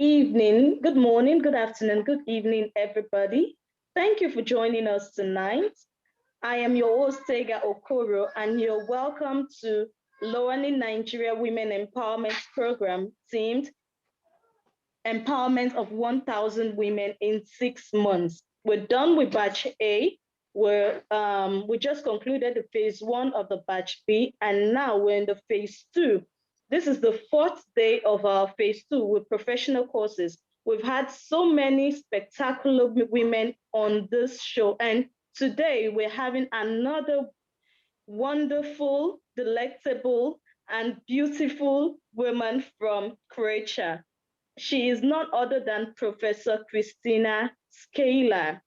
evening, good morning, good afternoon, good evening, everybody. Thank you for joining us tonight. I am your host, Tega Okoro, and you're welcome to Learning Nigeria Women Empowerment Program themed Empowerment of 1,000 Women in 6 months. We're done with batch A. We just concluded the phase one of the batch B, and now we're in the phase two. This is the fourth day of our phase two with professional courses. We've had so many spectacular women on this show, and today we're having another wonderful, delectable, and beautiful woman from Croatia. She is none other than Professor Kristina Skaler.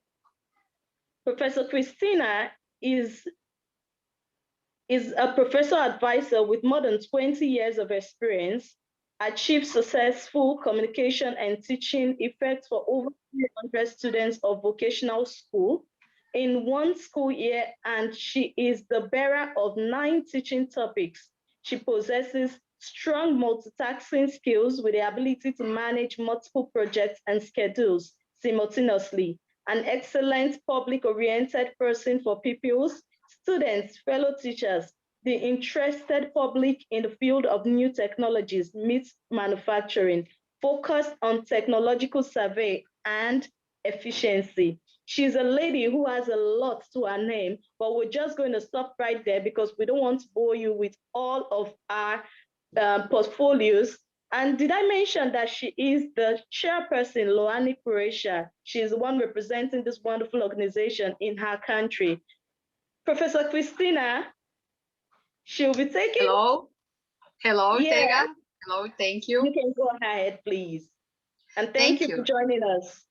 Professor Kristina is a professor advisor with more than 20 years of experience, achieved successful communication and teaching effects for over 300 students of vocational school in one school year, and she is the bearer of 9 teaching topics. She possesses strong multitasking skills with the ability to manage multiple projects and schedules simultaneously, an excellent public-oriented person for pupils, students, fellow teachers, the interested public in the field of new technologies meets manufacturing, focused on technological survey and efficiency. She's a lady who has a lot to her name, but we're just going to stop right there because we don't want to bore you with all of our portfolios. And did I mention that she is the chairperson, Loani Croatia? She is the one representing this wonderful organization in her country. Professor Kristina, she'll be taking. Hello, Tega. Hello, thank you. You can go ahead, please. And thank you for joining us.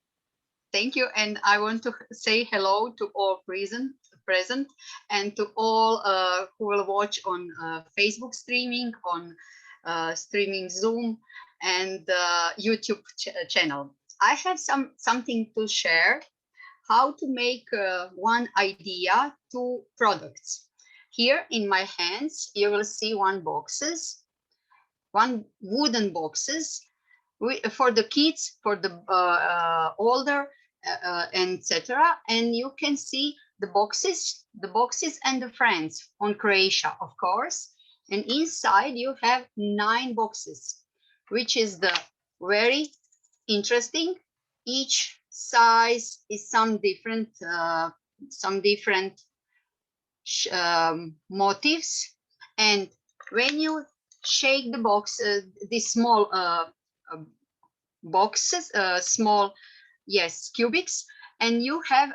Thank you. And I want to say hello to all present and to all who will watch on Facebook streaming, on streaming Zoom and YouTube channel. I have something to share, how to make one idea to products. Here in my hands, you will see one wooden boxes for the kids, for the older, etc. And you can see the boxes and the friends on Croatia, of course. And inside you have 9 boxes, which is the very interesting. Each size is some different motifs. And when you shake the box, these small boxes, cubics, and you have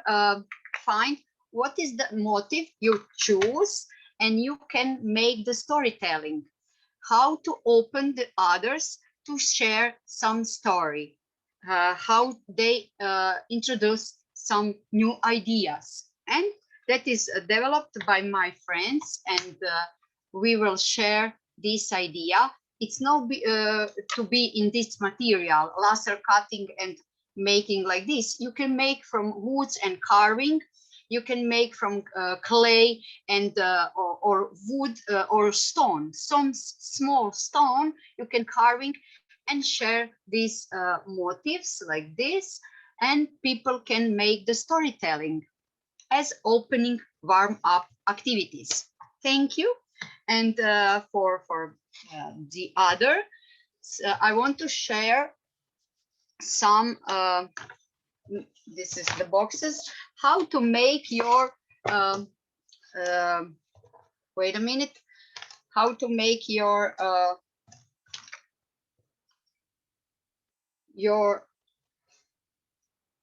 find what is the motif you choose, and you can make the storytelling, how to open the others to share some story, how they introduce some new ideas. And that is developed by my friends, and we will share this idea. It's not to be in this material, laser cutting and making like this. You can make from woods and carving. You can make from clay and or wood or stone. Some small stone you can carving and share these motifs like this, and people can make the storytelling as opening warm-up activities. Thank you. And for the other, I want to share some, this is the boxes, how to make your, wait a minute, how to make your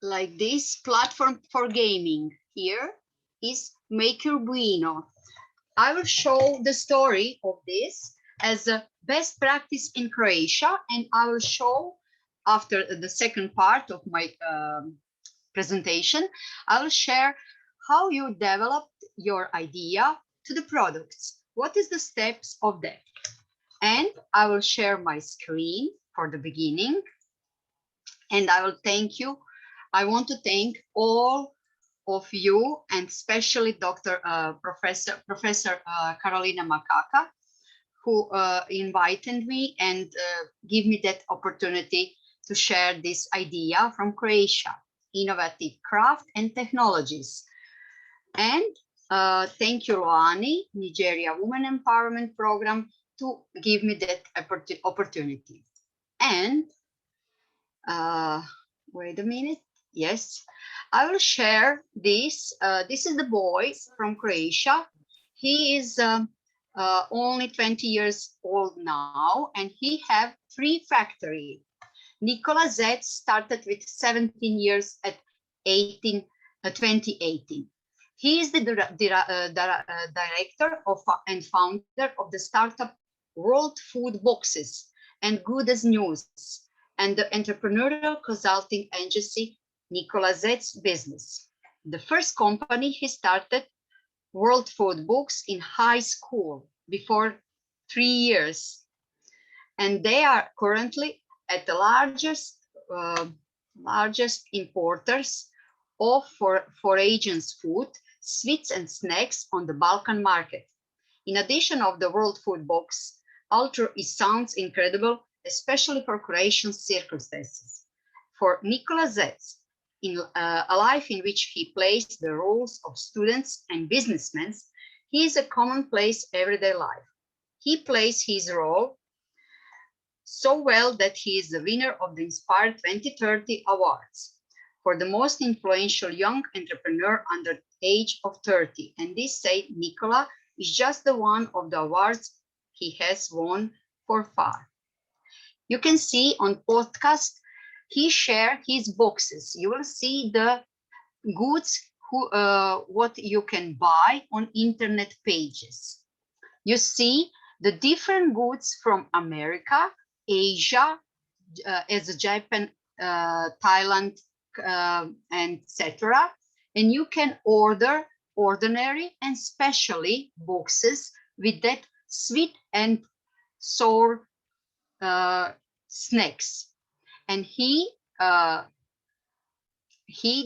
like this platform for gaming. Here is Maker Bueno. I will show the story of this as a best practice in Croatia, and I will show after the second part of my presentation, I will share how you developed your idea to the products. What is the steps of that? And I will share my screen for the beginning, and I will thank you. I want to thank all of you, and especially Professor Carolina Makaka, who invited me and give me that opportunity to share this idea from Croatia, innovative craft and technologies. And thank you, Loani, Nigeria Women Empowerment Program, to give me that opportunity. And wait a minute. Yes, I will share this. This is the boy from Croatia. He is only 20 years old now, and he have 3 factory. Nikola Z started with 17 years at 2018. He is the director of and founder of the startup World Food Boxes and Good as News, and the entrepreneurial consulting agency Nikola Z's business. The first company he started, World Food Books, in high school before 3 years. And they are currently at the largest importers of foraging food, sweets and snacks on the Balkan market. In addition of the World Food Box, it sounds incredible, especially for Croatian circumstances. For Nikola Z, in a life in which he plays the roles of students and businessmen, he is a commonplace everyday life. He plays his role so well that he is the winner of the Inspire 2030 Awards for the most influential young entrepreneur under the age of 30. And this said, Nikola is just the one of the awards he has won for far. You can see on podcast, he shared his boxes. You will see the goods what you can buy on internet pages. You see the different goods from America, Asia, as Japan, Thailand, and etc. And you can order ordinary and specially boxes with that sweet and sour snacks. And he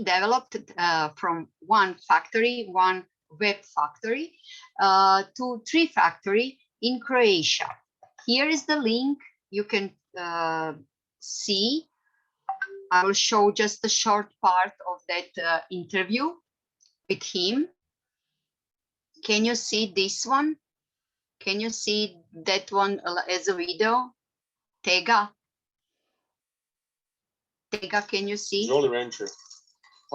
developed from one web factory to 3 factory in Croatia. Here is the link. You can see. I will show just a short part of that interview with him. Can you see this one? Can you see that one as a video? Tega, can you see?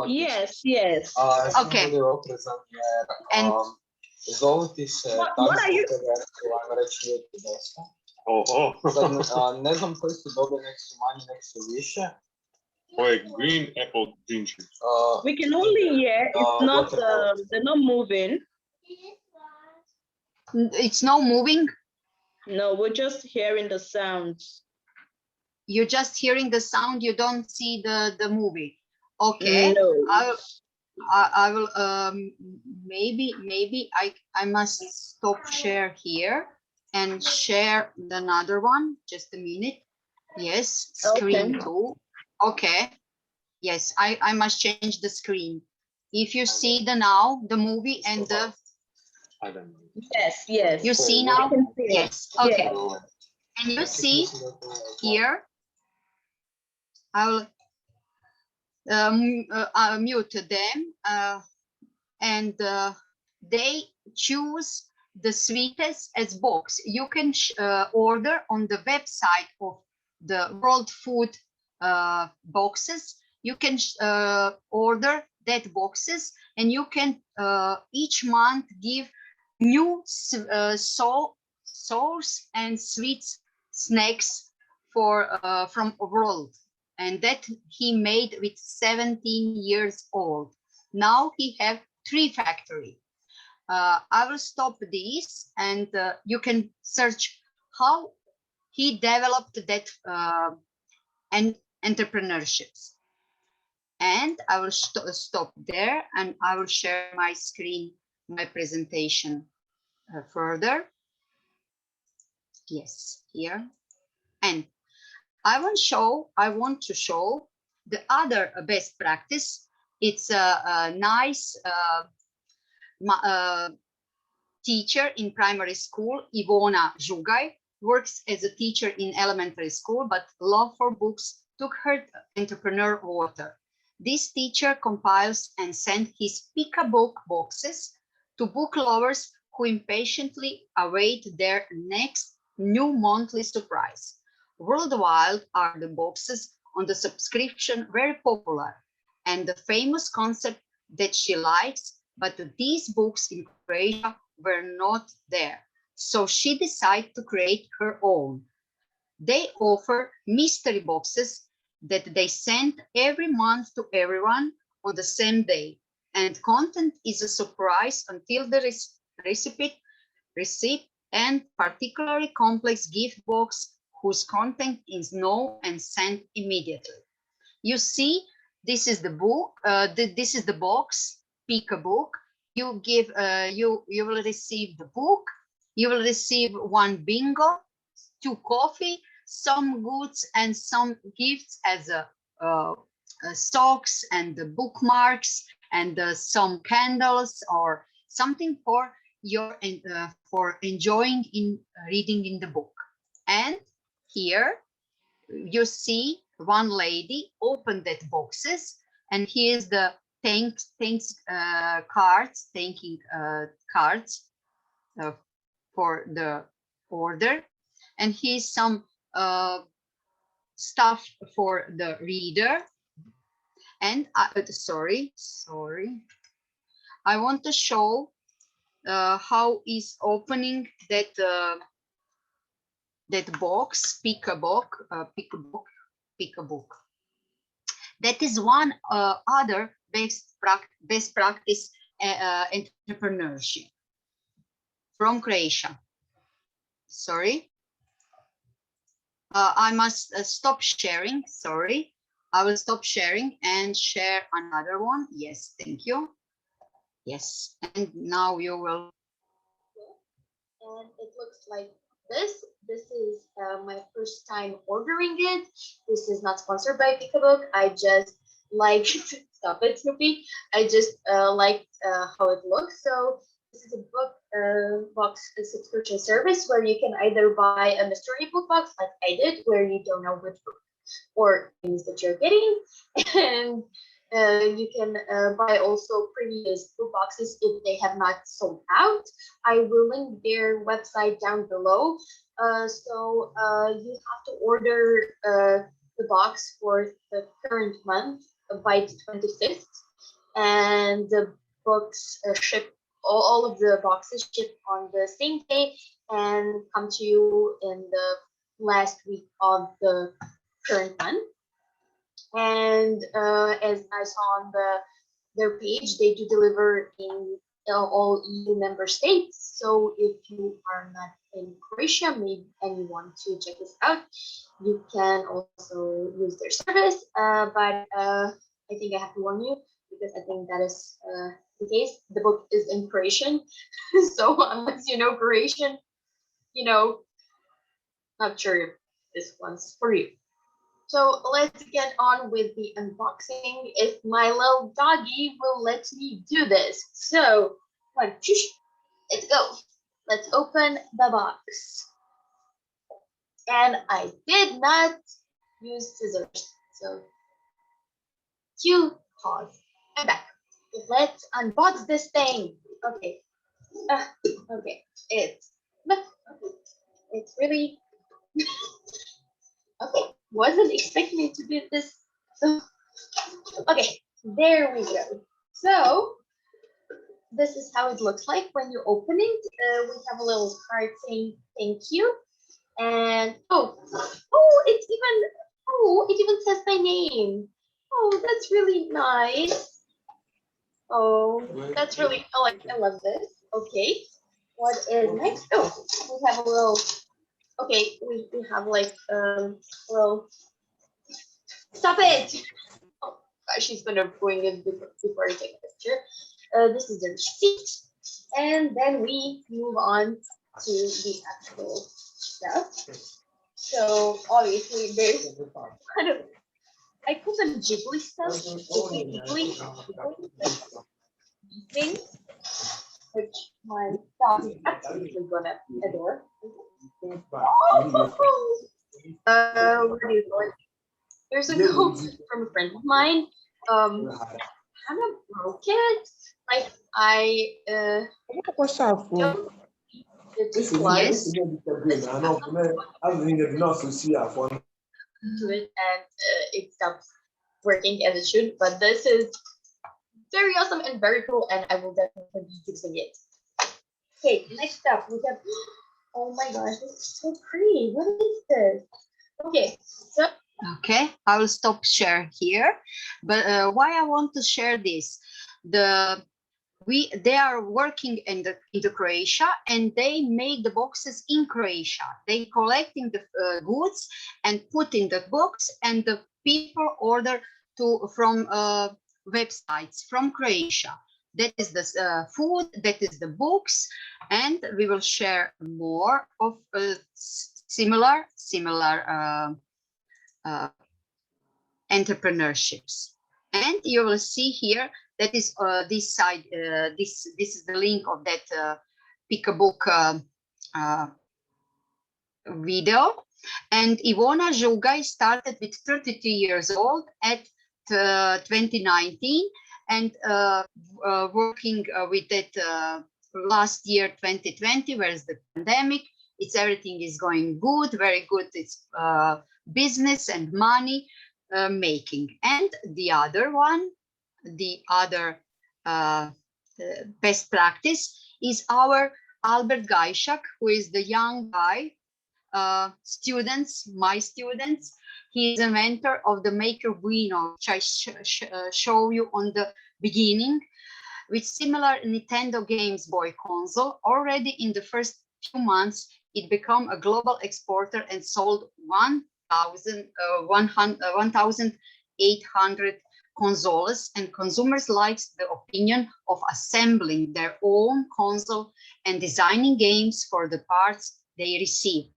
Yes, yes. Okay. And what are you? Ne znam koji su dobe, nek su manji, nek su više. Green apple ginger. We can only hear. It's not. They're not moving. It's not moving. No, we're just hearing the sounds. You're just hearing the sound. You don't see the movie. Okay. No. I will. Maybe I must stop share here and share another one. Just a minute. Yes. Screen Okay. 2. Okay. Yes. I must change the screen. If you see the movie and the. Yes. Yes. You see now? Yes. Okay. Yes. And you see here. I will mute them and they choose the sweetest as box. You can order on the website of the World Food Boxes. You can order that boxes and you can each month give new sauce and sweet snacks from World. And that he made with 17 years old. Now he have 3 factory. I will stop this and you can search how he developed that and entrepreneurships. And I will stop there and I will share my screen, my presentation further. Yes, here. And I want to show the other best practice. It's a nice teacher in primary school, Ivona Žugaj, works as a teacher in elementary school, but love for books took her entrepreneur water. This teacher compiles and sends his pick-a-book boxes to book lovers who impatiently await their next new monthly surprise. Worldwide are the boxes on the subscription very popular, and the famous concept that she likes, but these books in Croatia were not there. So she decided to create her own. They offer mystery boxes that they send every month to everyone on the same day. And content is a surprise until the receipt and particularly complex gift box whose content is known and sent immediately. You see, this is the book. This is the box. Pick a book. You give. You will receive the book. You will receive one bingo, 2 coffee, some goods, and some gifts as socks and the bookmarks and some candles or something for your for enjoying in reading in the book. And here you see one lady open that boxes, and here's the thanks cards, thanking cards for the order, and here's some stuff for the reader. And sorry, I want to show how is opening that that box. Pick a book. That is one other best practice entrepreneurship from Croatia. Sorry, I must stop sharing. Sorry, I will stop sharing and share another one. Yes, thank you. Yes, and now you will. And it looks like this. This is my first time ordering it. This is not sponsored by Picabook. I just like stop it, Snoopy. I just liked how it looks. So this is a book box subscription service where you can either buy a mystery book box like I did, where you don't know which book or things that you're getting, and you can buy also previous book boxes if they have not sold out. I will link their website down below. So you have to order the box for the current month by the 25th, and the books ship. All of the boxes ship on the same day and come to you in the last week of the current month. And as I saw on their page, they do deliver in all EU member states. So if you are not in Croatia, maybe and you want to check this out, you can also use their service. But I think I have to warn you, because I think that is the case. The book is in Croatian, so unless you know Croatian, not sure if this one's for you. So let's get on with the unboxing, if my little doggy will let me do this. So, let's go. Let's open the box. And I did not use scissors, so cue, pause, and back. Let's unbox this thing. Okay. Okay. It's really okay. Wasn't expecting it to do this. Okay, there we go. So this is how it looks like when you open it. We have a little card saying thank you, and it even says my name. Oh, that's really nice. Oh, that's really, I love this. Okay, what is next? Oh, we have a little. Okay, we have like well, stop it! Oh gosh, she's gonna bring it before I take a picture. This is the receipt, and then we move on to the actual stuff. So obviously there's kind of, I call them jiggly stuff, jiggly things, which my dog is absolutely gonna adore. Where do you go? years ago from a friend of mine. Kind of broke it. Like I don't it's Yes. to it and it stops working as it should. But this is very awesome and very cool, and I will definitely be using it. Okay, next up we have. Oh my gosh, this is so pretty. What is this? Okay, so Okay, I will stop share here. But why I want to share this? They are working in the Croatia, and they make the boxes in Croatia. They collecting the goods and put in the box, and the people order from websites from Croatia. That is the food, that is the books, and we will share more of similar entrepreneurships. And you will see here that is this side. This is the link of that pick a book video. And Ivona Žugaj started with 33 years old at 2019, and working with that last year 2020, whereas the pandemic, everything is going good, very good. It's business and money making. And the other one, the other best practice is our Albert Gajšak, who is the young guy, my students. He is a mentor of the Maker Vino, which I show you on the beginning, with similar Nintendo Games Boy console. Already in the first few months, it became a global exporter and sold 1,800 consoles, and consumers likes the opinion of assembling their own console and designing games for the parts they receive.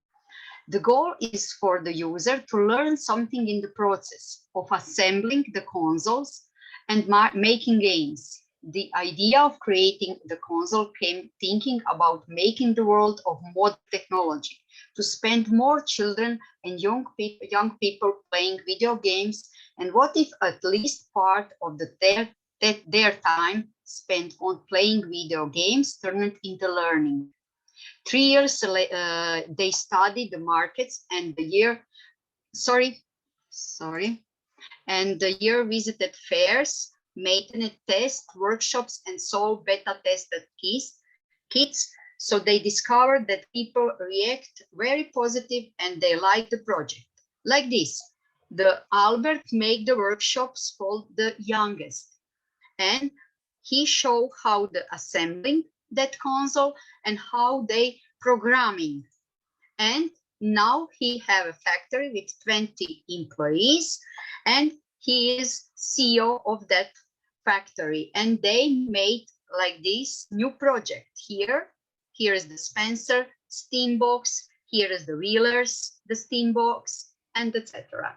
The goal is for the user to learn something in the process of assembling the consoles and making games. The idea of creating the console came thinking about making the world of modern technology, to spend more children and young people playing video games, and what if at least part of their time spent on playing video games turned into learning. 3 years they studied the markets, and the year visited fairs, made test workshops, and sold beta tested kits. So they discovered that people react very positive and they like the project. Like this, the Albert made the workshops called the youngest, and he showed how the assembling that console and how they programming. And now he have a factory with 20 employees, and he is CEO of that factory. And they made like this new project here. Here is the Spencer steam box. Here is the Wheelers, the steam box, and etc.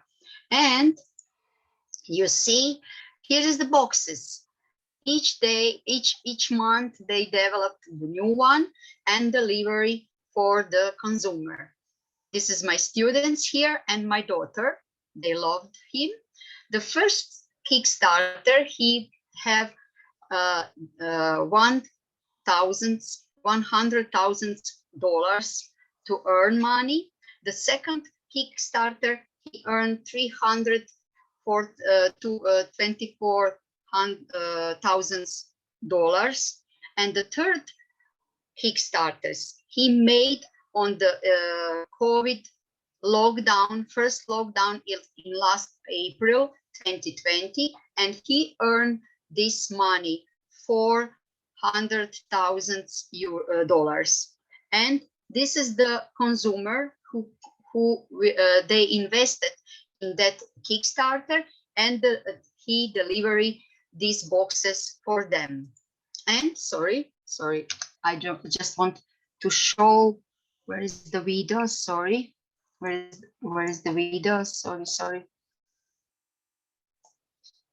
And you see, here is the boxes. Each day, each month, they developed the new one and delivery for the consumer. This is my students here and my daughter. They loved him. The first Kickstarter, he have $100,000 to earn money. The second Kickstarter, he earned $324,000, and the third Kickstarters he made on the COVID lockdown, first lockdown in last April 2020, and he earned this money, $400,000. And this is the consumer who they invested in that Kickstarter, and he delivered these boxes for them. And sorry, I just want to show, where is the video? Sorry, where is the video? Sorry.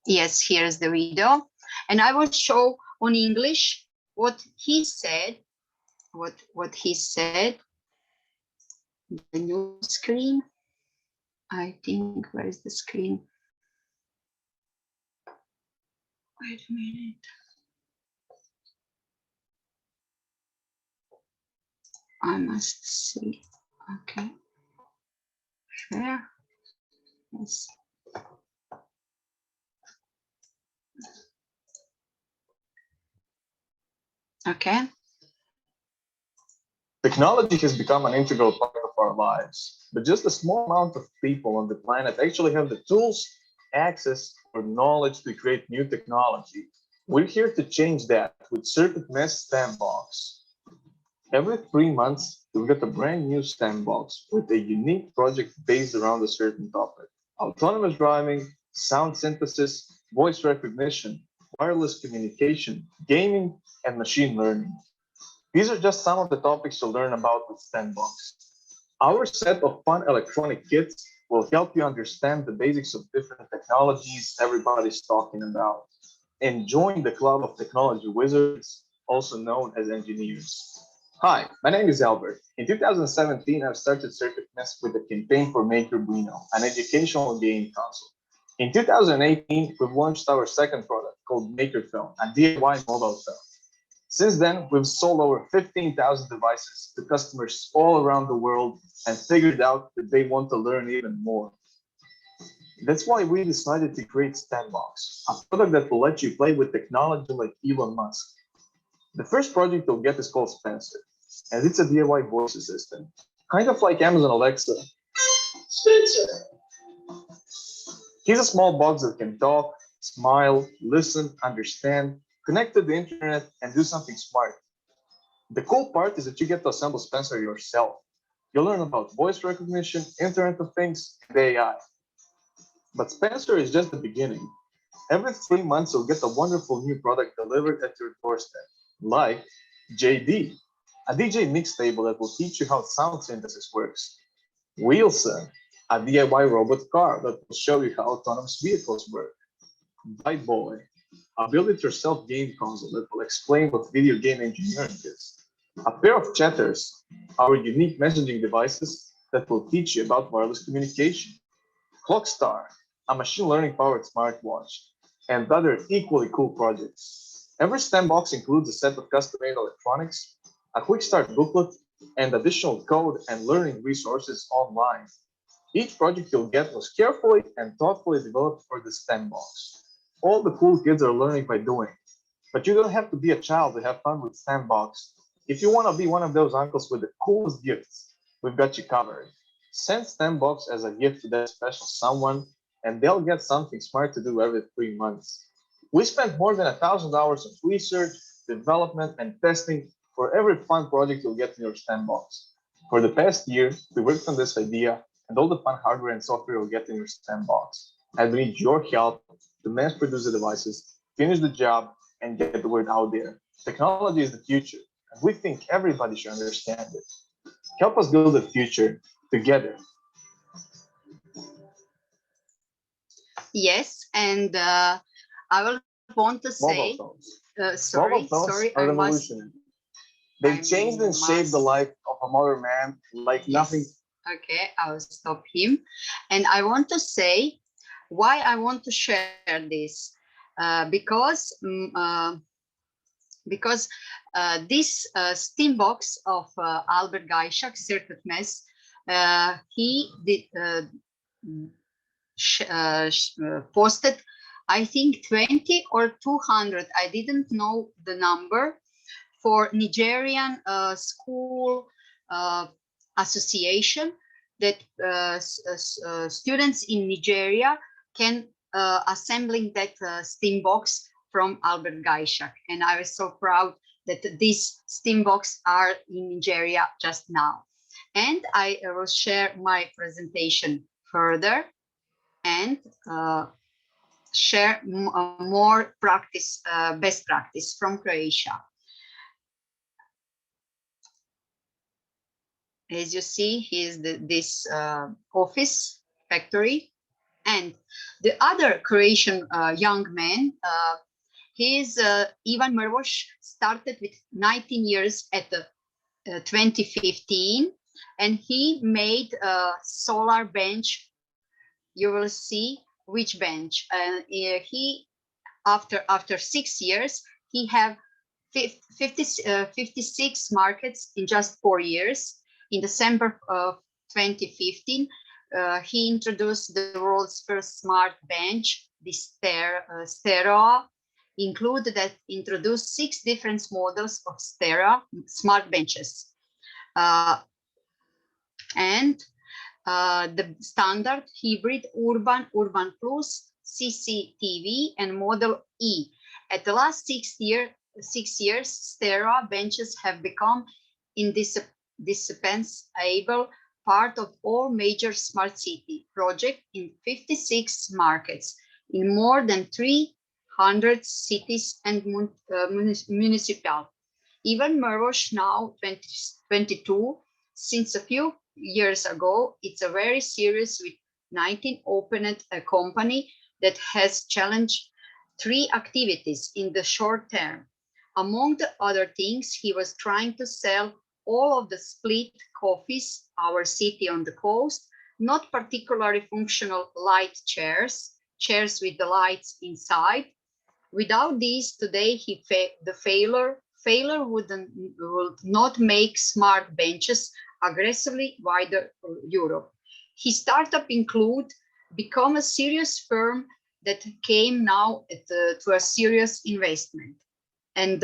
Yes, here's the video, and I will show on English what he said. What he said. The new screen. I think, where is the screen? Wait a minute. I must see. Okay. Share. Yes. Okay. Technology has become an integral part of our lives, but just a small amount of people on the planet actually have the tools, access, or knowledge to create new technology. We're here to change that with Circuit Mess Sandbox. Every 3 months, you'll get a brand new sandbox with a unique project based around a certain topic. Autonomous driving, sound synthesis, voice recognition, wireless communication, gaming, and machine learning. These are just some of the topics you'll learn about with Sandbox. Our set of fun electronic kits will help you understand the basics of different technologies everybody's talking about and join the club of technology wizards, also known as engineers. Hi, my name is Albert. In 2017, I started Circuit Mess with a campaign for Maker Bueno, an educational game console. In 2018, we've launched our second product called Maker Phone, a DIY mobile phone. Since then, we've sold over 15,000 devices to customers all around the world and figured out that they want to learn even more. That's why we decided to create Sandbox, a product that will let you play with technology like Elon Musk. The first project you'll get is called Spencer, and it's a DIY voice assistant, kind of like Amazon Alexa. Spencer! He's a small box that can talk, smile, listen, understand, connect to the internet, and do something smart. The cool part is that you get to assemble Spencer yourself. You'll learn about voice recognition, Internet of Things, and AI. But Spencer is just the beginning. Every 3 months, you'll get a wonderful new product delivered at your doorstep, like JD, a DJ mix table that will teach you how sound synthesis works. Wheelson, a DIY robot car that will show you how autonomous vehicles work. Byte Boy, a build-it-yourself game console that will explain what video game engineering is. A pair of chatters, our unique messaging devices that will teach you about wireless communication. Clockstar, a machine learning powered smartwatch, and other equally cool projects. Every STEM box includes a set of custom-made electronics, a quick start booklet, and additional code and learning resources online. Each project you'll get was carefully and thoughtfully developed for the STEM box. All the cool kids are learning by doing. But you don't have to be a child to have fun with Sandbox. If you want to be one of those uncles with the coolest gifts, we've got you covered. Send Sandbox as a gift to that special someone, and they'll get something smart to do every 3 months. We spent more than 1,000 hours of research, development, and testing for every fun project you'll get in your Sandbox. For the past year, we worked on this idea and all the fun hardware and software you'll get in your Sandbox. And we need your help to mass produce the devices, finish the job, and get the word out there. Technology is the future, and we think everybody should understand it. Help us build the future together. Yes, and I will want to say, Mobile phones. sorry, Mobile phones sorry, are I must. revolutionary. They've changed and shaped the life of a modern man like nothing. Okay, I'll stop him. And I want to say why I want to share this. Because this Steam box of Albert Gaishak, Circuit Mess, he did, posted, I think 20 or 200, I didn't know the number, for Nigerian school association that students in Nigeria can assembling that Steam box from Albert Gaishak. And I was so proud that these Steam box are in Nigeria just now. And I will share my presentation further and share more practice, best practice from Croatia. As you see, here's this office factory. And the other Croatian young man, he's Ivan Mrvoš, started with 19 years at 2015, and he made a solar bench you will see which bench. He, after 6 years, he have 56 markets in just 4 years. In December of 2015, he introduced the world's first smart bench, the Stereo, introduced 6 different models of Stereo smart benches. And the standard, hybrid, urban plus, CCTV, and model E. At the last 6 years, Stereo benches have become indispensable part of all major smart city projects in 56 markets in more than 300 cities and municipalities. Even Mervosh, now 2022, since a few years ago, it's a very serious with 19 opened a company that has challenged 3 activities in the short term. Among the other things, he was trying to sell all of the split coffees, our city on the coast, not particularly functional light chairs with the lights inside. Without these, today the failure would not make smart benches aggressively wider Europe. His startup become a serious firm that came now to a serious investment. And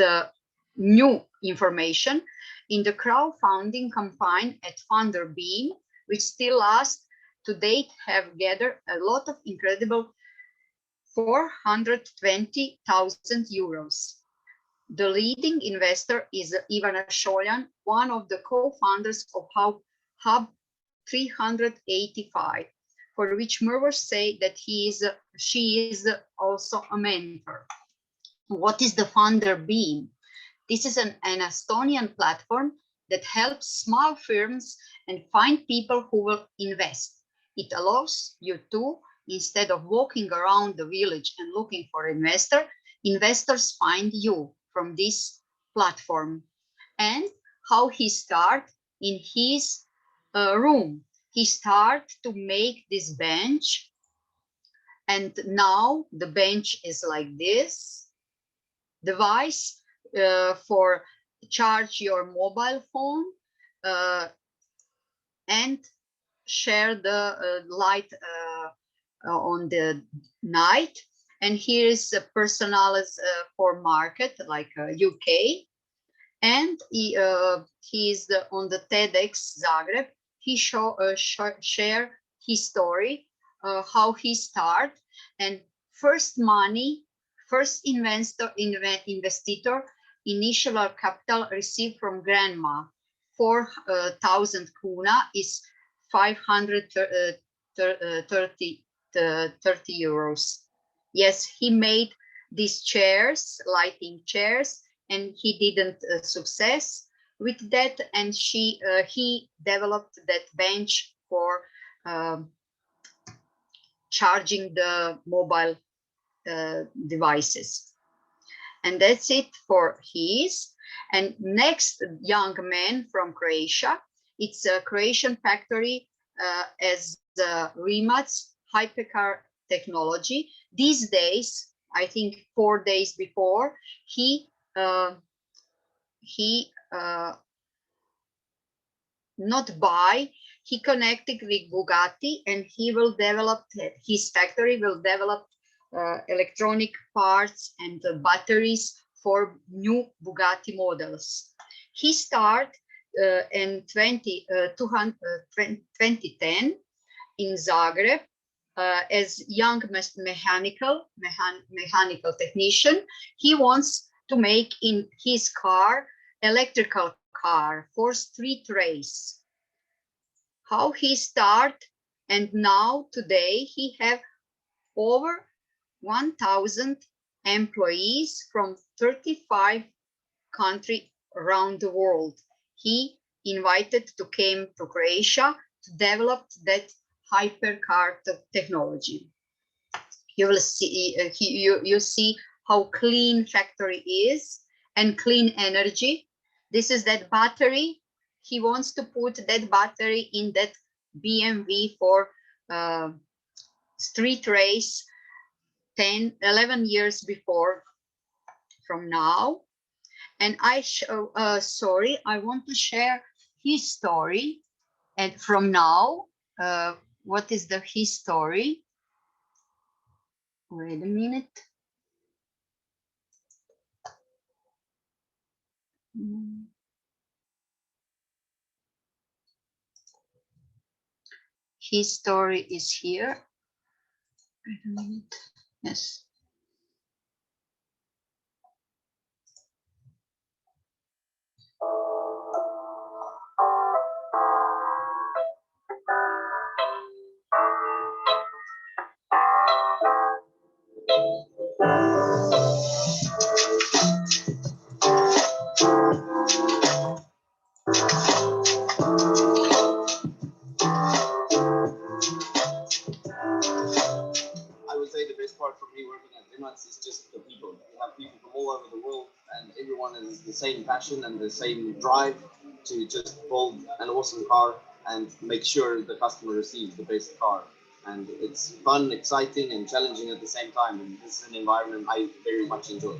new information in the crowdfunding campaign at Funderbeam, which still lasts to date, have gathered a lot of incredible 420,000 euros. The leading investor is Ivana Sholyan, one of the co-founders of Hub 385, for which Mervosh say that she is also a mentor. What is the Funderbeam? This is an Estonian platform that helps small firms and find people who will invest. It allows you to, instead of walking around the village and looking for investors find you from this platform. And how he start in his room. He start to make this bench, and now the bench is like this. Device for charge your mobile phone and share the light on the night. And here is a personalized for market like UK. And he's on the TEDx Zagreb. He share his story, how he start, and first investor, initial capital received from grandma, 4,000 kuna is 530 euros. Yes, he made these chairs, lighting chairs, and he didn't success with that, and he developed that bench for charging the mobile devices. And that's it for his. And next young man from Croatia, it's a Croatian factory as Rimac hypercar technology. These days, I think 4 days before, he connected with Bugatti, and he will develop, his factory will develop electronic parts and batteries for new Bugatti models. He started in 2010 in Zagreb as young mechanical technician. He wants to make in his car electrical car for street race. How he start, and now today he have over 1,000 employees from 35 countries around the world. He invited to came to Croatia to develop that hypercar technology. You will see you see how clean factory is and clean energy. This is that battery. He wants to put that battery in that BMW for street race 11 years before from now. And I want to share his story. And from now, what is his story? Wait a minute. His story is here. Wait a minute. Yes. I would say the best part for me working at Linux is just the people. You have people from all over the world, and everyone has the same passion and the same drive to just build an awesome car and make sure the customer receives the best car. And it's fun, exciting, and challenging at the same time. And this is an environment I very much enjoy.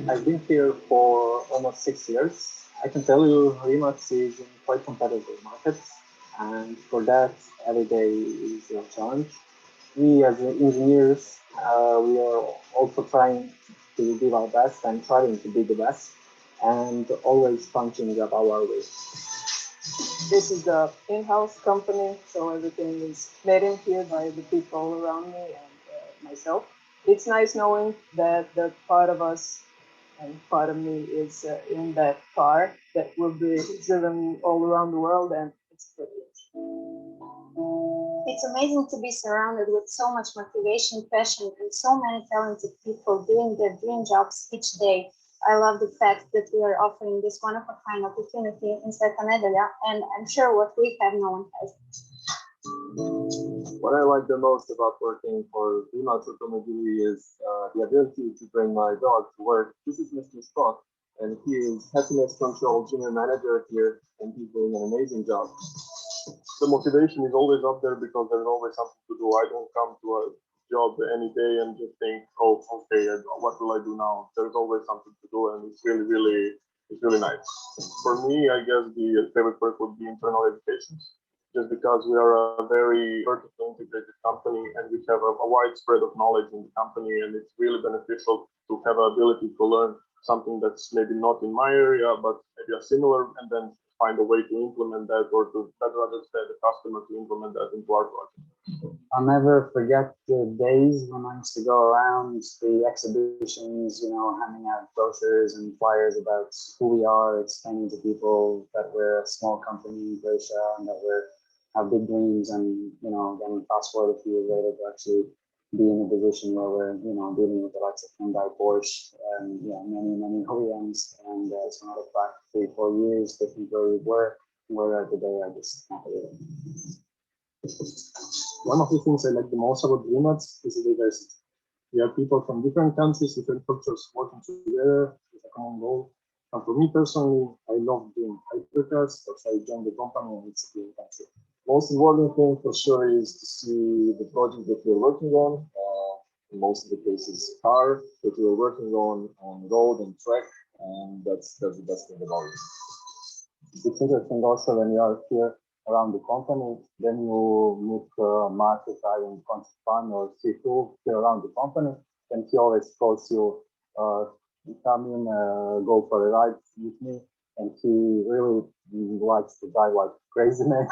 I've been here for almost 6 years. I can tell you Remax is in quite competitive markets, and for that, every day is a challenge. We as engineers, we are also trying to give our best and trying to be the best, and always punching up our weight. This is the in-house company, so everything is made in here by the people around me and myself. It's nice knowing that part of us and part of me is in that car that will be driven all around the world, and it's a privilege. It's amazing to be surrounded with so much motivation, passion, and so many talented people doing their dream jobs each day. I love the fact that we are offering this one-of-a-kind opportunity in Svetlanedjelja, and I'm sure what we have, no one has. What I like the most about working for Remax Automobili is the ability to bring my dog to work. This is Mr. Scott, and he is happiness control junior manager here, and he's doing an amazing job. The motivation is always up there because there's always something to do. I don't come to a job any day and just think, oh, okay, what will I do now? There's always something to do, and it's really nice. For me, I guess the favorite work would be internal education, just because we are a very vertically integrated company and we have a wide spread of knowledge in the company, and it's really beneficial to have the ability to learn something that's maybe not in my area, but maybe a similar, and then find a way to implement that, or to better understand the customer to implement that into our project. I'll never forget the days when I used to go around the exhibitions, handing out brochures and flyers about who we are, explaining to people that we're a small company in Croatia and that we have big dreams, and then fast forward a few years later to actually be in a position where we're dealing with the likes of Hyundai, Porsche, and many OEMs. And it's another 5, 3, 4 years different where we were, where we are today. I just can't believe it. One of the things I like the most about Remax is the diversity. We have people from different countries, different cultures working together with a common goal. And for me personally, I love doing hypercars, so I joined the company and it's a great country. Most important thing for sure is to see the project that we're working on. In most of the cases, car that we're working on road and track, and that's the best thing about it. It's interesting also when you are here around the company, then you meet Mark in Concept Fun or C2 here around the company, and he always calls you, come in, go for a ride with me, and he really likes to drive like crazy man.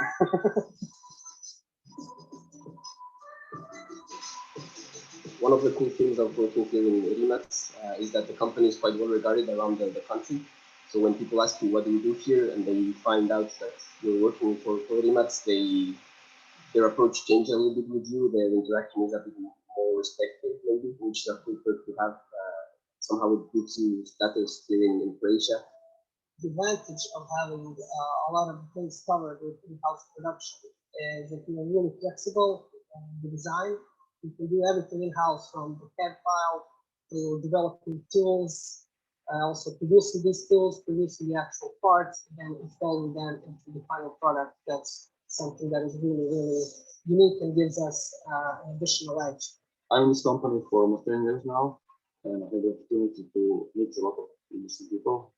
One of the cool things of working here in Remax is that the company is quite well regarded around the country. So when people ask you what do you do here and they find out that you're working for Remax, their approach changes a little bit with you. Their interaction is a bit more respectful, maybe, which is a cool perk to have. Somehow it gives you status here in Croatia. The advantage of having a lot of things covered with in-house production is that you're really flexible in the design. You can do everything in-house, from the CAD file to developing tools, also producing these tools, producing the actual parts, and then installing them into the final product that's something that is really, really unique and gives us an additional edge. I'm in this company for almost 10 years now, and I had the opportunity to meet a lot of interesting people.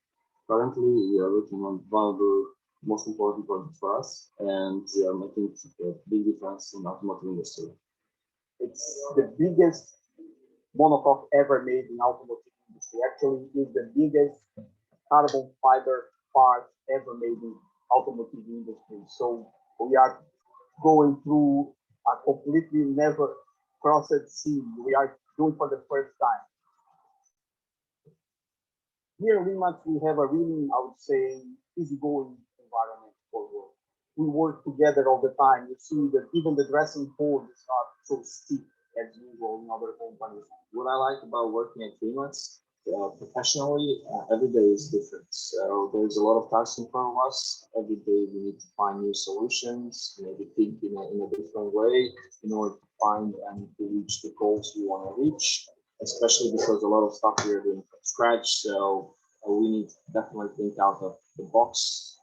Currently, we are working on one of the most important projects for us, and we are making a big difference in the automotive industry. It's the biggest monocoque ever made in automotive industry. Actually, it's the biggest carbon fiber part ever made in automotive industry. So we are going through a completely never crossed sea. We are doing for the first time. Here in Rimac, we have a really, I would say, easygoing environment for work. We work together all the time. You see that even the dressing code is not so steep as usual in other companies. What I like about working at Freelance professionally, every day is different. So there's a lot of tasks in front of us. Every day we need to find new solutions, maybe think in a different way in order to find and to reach the goals we want to reach, especially because a lot of stuff we are doing from scratch. So we need to definitely think out of the box.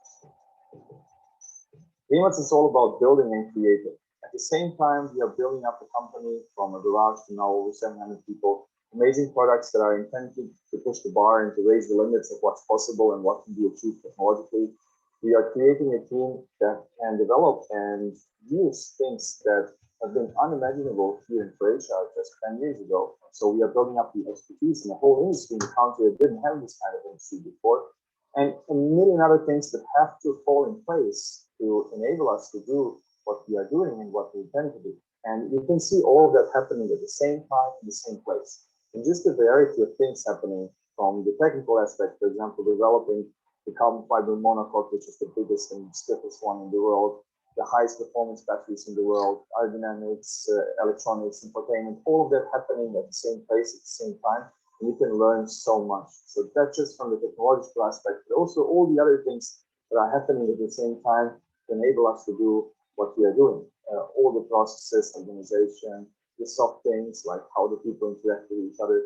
Freelance is all about building and creating. At the same time, we are building up a company from a garage to now over 700 people. Amazing products that are intended to push the bar and to raise the limits of what's possible and what can be achieved technologically. We are creating a team that can develop and use things that have been unimaginable here in Croatia just 10 years ago. So we are building up the expertise in the whole industry in the country that didn't have this kind of industry before. And a million other things that have to fall in place to enable us to do what we are doing and what we intend to do. And you can see all of that happening at the same time in the same place. And just the variety of things happening from the technical aspect, for example, developing the carbon fiber monocoque, which is the biggest and stiffest one in the world, the highest performance batteries in the world, aerodynamics, electronics, infotainment, all of that happening at the same place at the same time. And you can learn so much. So that's just from the technological aspect, but also all the other things that are happening at the same time to enable us to do what we are doing. All the processes, organization, the soft things like how the people interact with each other.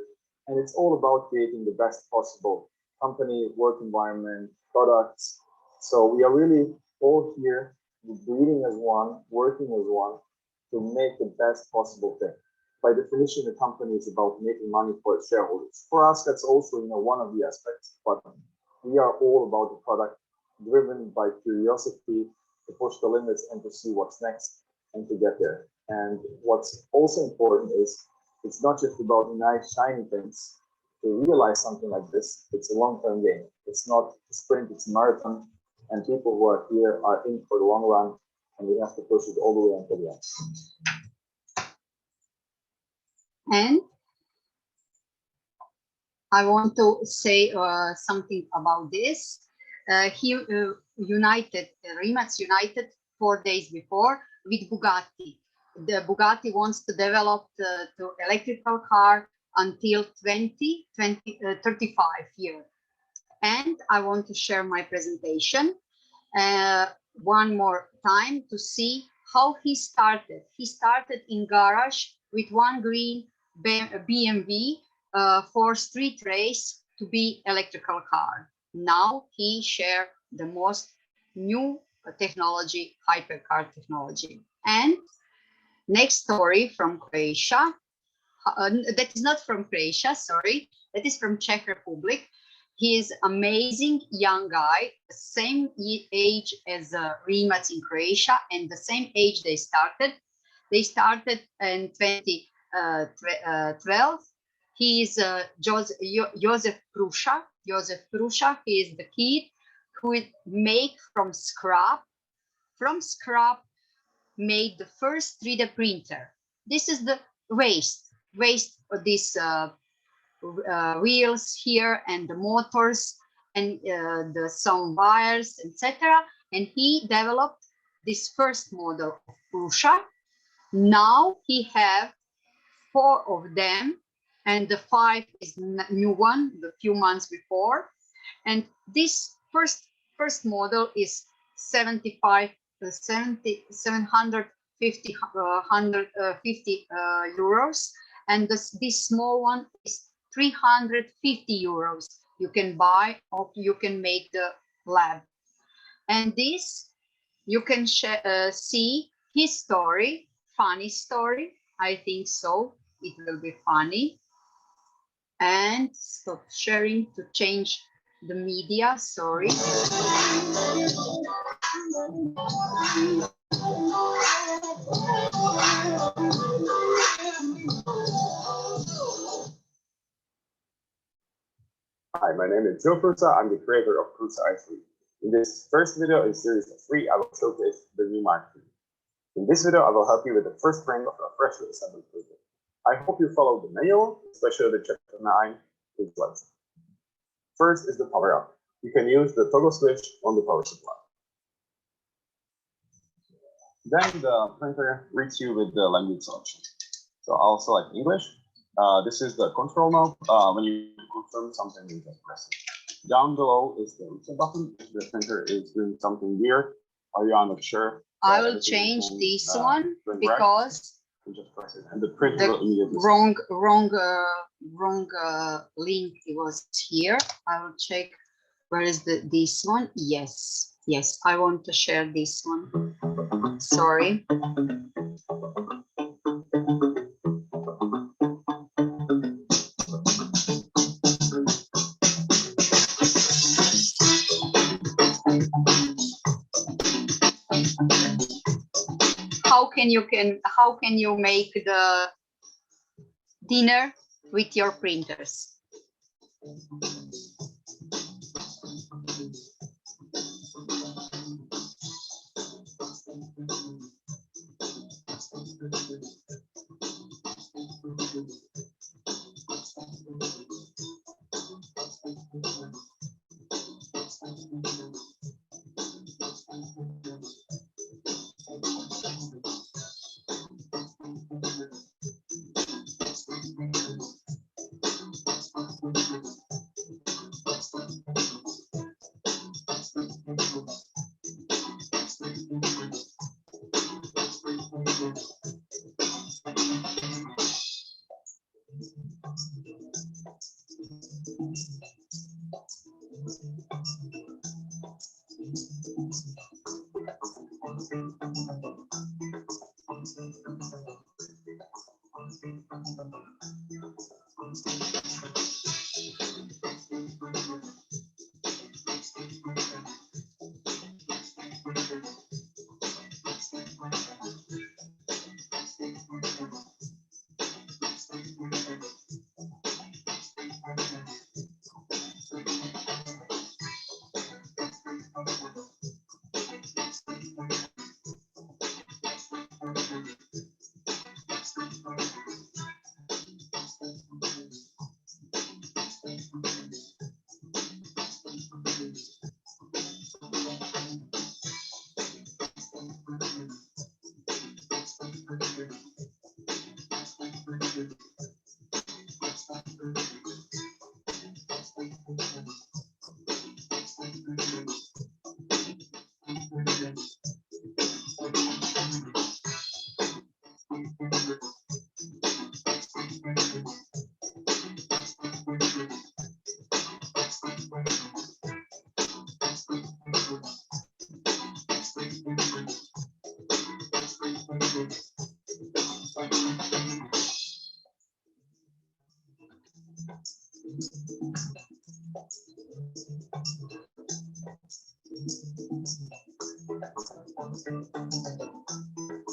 And it's all about creating the best possible company, work environment, products. So we are really all here breathing as one, working as one to make the best possible thing. By definition, the company is about making money for its shareholders. For us, that's also one of the aspects, but we are all about the product, driven by curiosity to push the limits and to see what's next and to get there. And what's also important is it's not just about nice, shiny things. To realize something like this, it's a long-term game. It's not a sprint, it's a marathon. And people who are here are in for the long run, and we have to push it all the way until the end. And I want to say something about this. Rimac united 4 days before with Bugatti. The Bugatti wants to develop the electrical car until 2035 year. And I want to share my presentation one more time to see how he started. He started in garage with one green BMW for street race to be electrical car. Now he shared the most new technology, hypercar technology. And next story from Croatia. That is not from Croatia, sorry. That is from Czech Republic. He is amazing young guy, the same age as Rimac in Croatia, and the same age they started. They started in 2012. He is Joseph Prusha. Joseph Prusha, he is the kid who make from scrap made the first 3D printer. This is the waste of these wheels here and the motors and some wires, etc. And he developed this first model of Prusha. Now he have 4 of them, and the 5 is new one, the few months before. And this first model is 750 euros, and this small one is 350 euros. You can buy or you can make the lab. And this you can see his story, funny story. I think so. It will be funny. And stop sharing to change the media. Sorry. Hi, my name is Joe Prusa. I'm the creator of Prusa Ice Cream. In this first video in series of 3, I will showcase the new marketing. In this video, I will help you with the first frame of a freshly assembled project. I hope you follow the manual, especially the chapter 9 with website. First is the power up. You can use the toggle switch on the power supply. Then the printer reads you with the language selection. So I'll select English. This is the control knob. When you confirm something, you just press it. Down below is the reset button. If the printer is doing something weird, or you're not sure, I will change this one because just press it, and the printer will immediately wrong link. It was here. I will check. Where is this one? Yes, I want to share this one. Sorry. How can you make the dinner with your printers?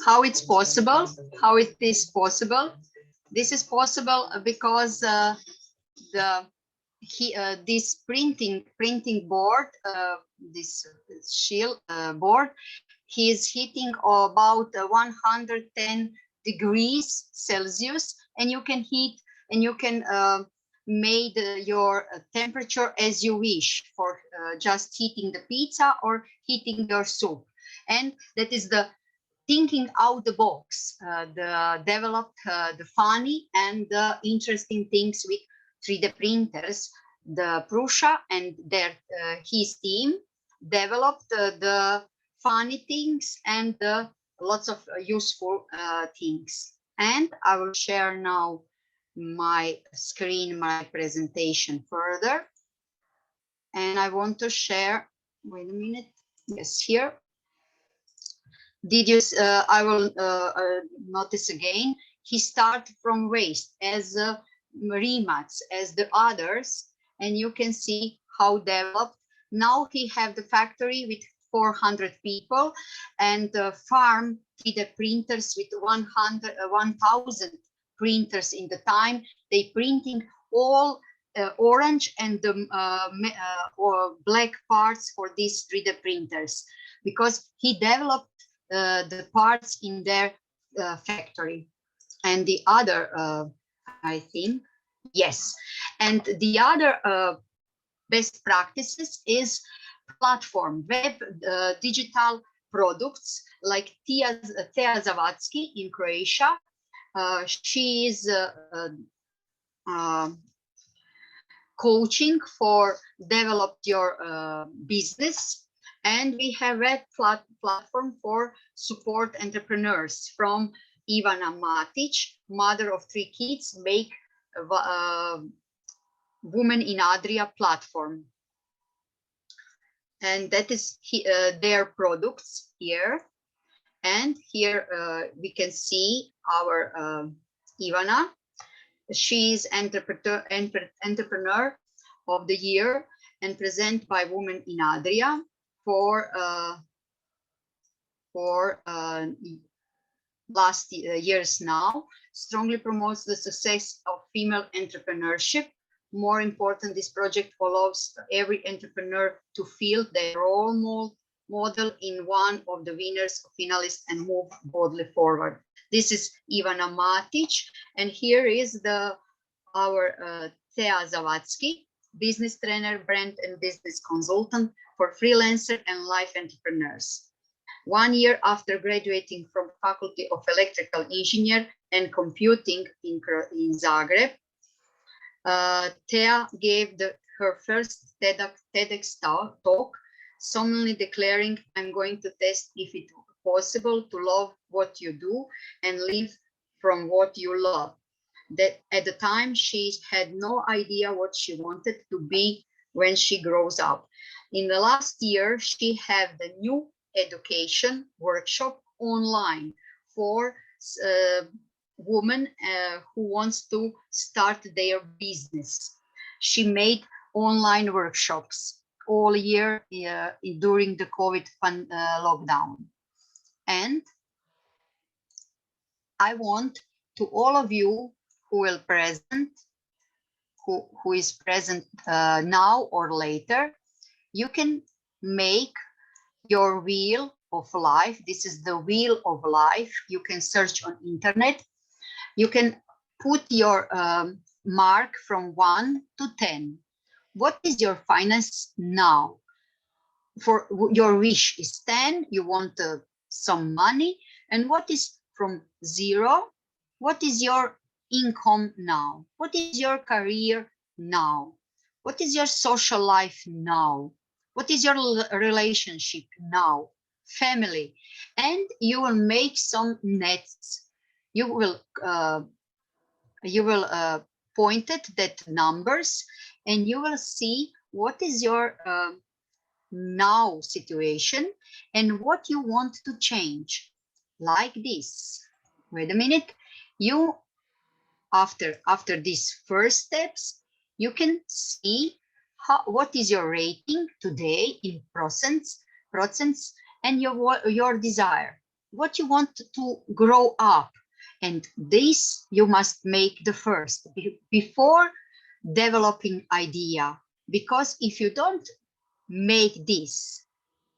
How it's possible? How it is possible? This is possible because this printing board, this shield board, he is heating about 110 degrees Celsius, and you can heat and you can made your temperature as you wish for just heating the pizza or heating your soup. And that is the thinking out the box, developed the funny and the interesting things with 3D printers. The Prusa and his team developed the funny things and lots of useful things. And I will share now my screen, my presentation further. And I want to share, wait a minute, yes, here. Did you? I will notice again. He started from waste as remats, as the others, and you can see how developed. Now he have the factory with 400 people and farm 3D printers with 1,000 printers in the time. They printing all orange and the or black parts for these 3D printers, because he developed the parts in their factory. And the other, I think, yes. And the other best practices is platform, web digital products like Thea Zavatsky in Croatia. She is coaching for develop your business. And we have a platform for support entrepreneurs from Ivana Matic, mother of 3 kids, make Women in Adria platform. And that is their products here. And here we can see our Ivana. She's entrepreneur of the year and present by Women in Adria for last years now. Strongly promotes the success of female entrepreneurship. More important, this project allows every entrepreneur to feel their role model in one of the winners, finalists, and move boldly forward. This is Ivana Matic, and here is our Thea Zavatsky, business trainer, brand and business consultant for freelancer and life entrepreneurs. 1 year after graduating from Faculty of Electrical Engineer and Computing in Zagreb, Thea gave her first TEDx talk, solemnly declaring, "I'm going to test if it's possible to love what you do and live from what you love." That at the time, she had no idea what she wanted to be when she grows up. In the last year, she had the new education workshop online for women who wants to start their business. She made online workshops all year during the COVID lockdown. And I want to all of you who will present, who is present now or later, you can make your wheel of life. This is the wheel of life. You can search on internet. You can put your mark from 1 to 10. What is your finance now? For your wish is 10, you want some money. And what is from 0? What is your income now? What is your career now? What is your social life now? What is your relationship now? Family. And you will make some nets. You will point at that numbers, and you will see what is your now situation and what you want to change. Like this. Wait a minute. You after these first steps, you can see what is your rating today in percents, and your desire, what you want to grow up. And this you must make the first before developing idea, because if you don't make this,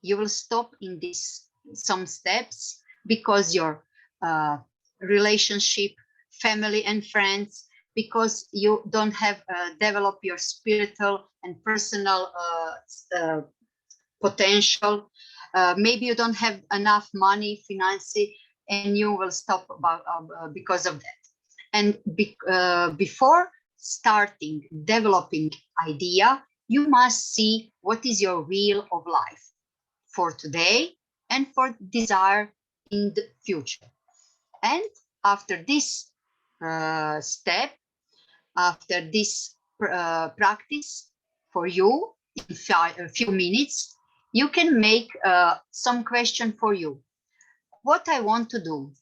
you will stop in this some steps, because your relationship, family and friends, because you don't have developed your spiritual and personal potential. Maybe you don't have enough money, finances, and you will stop because of that. And before starting developing idea, you must see what is your wheel of life for today and for desire in the future. And after this step, after this practice for you in a few minutes, you can make some question for you. what I want to do,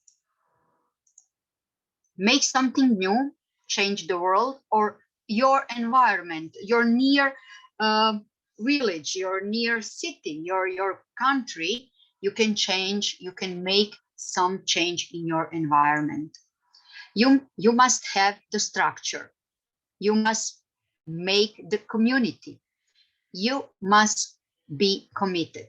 make something new, change the world, or your environment, your near village, your near city, your country, you can change, you can make some change in your environment. You must have the structure. You must make the community. You must be committed.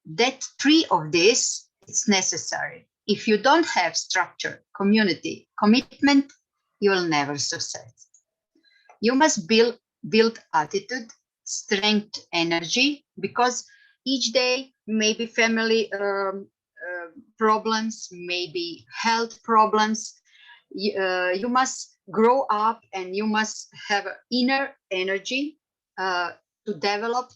That three of this is necessary. If you don't have structure, community, commitment, you will never succeed. You must build attitude, strength, energy, because each day maybe family problems, maybe health problems. You must grow up and you must have inner energy to develop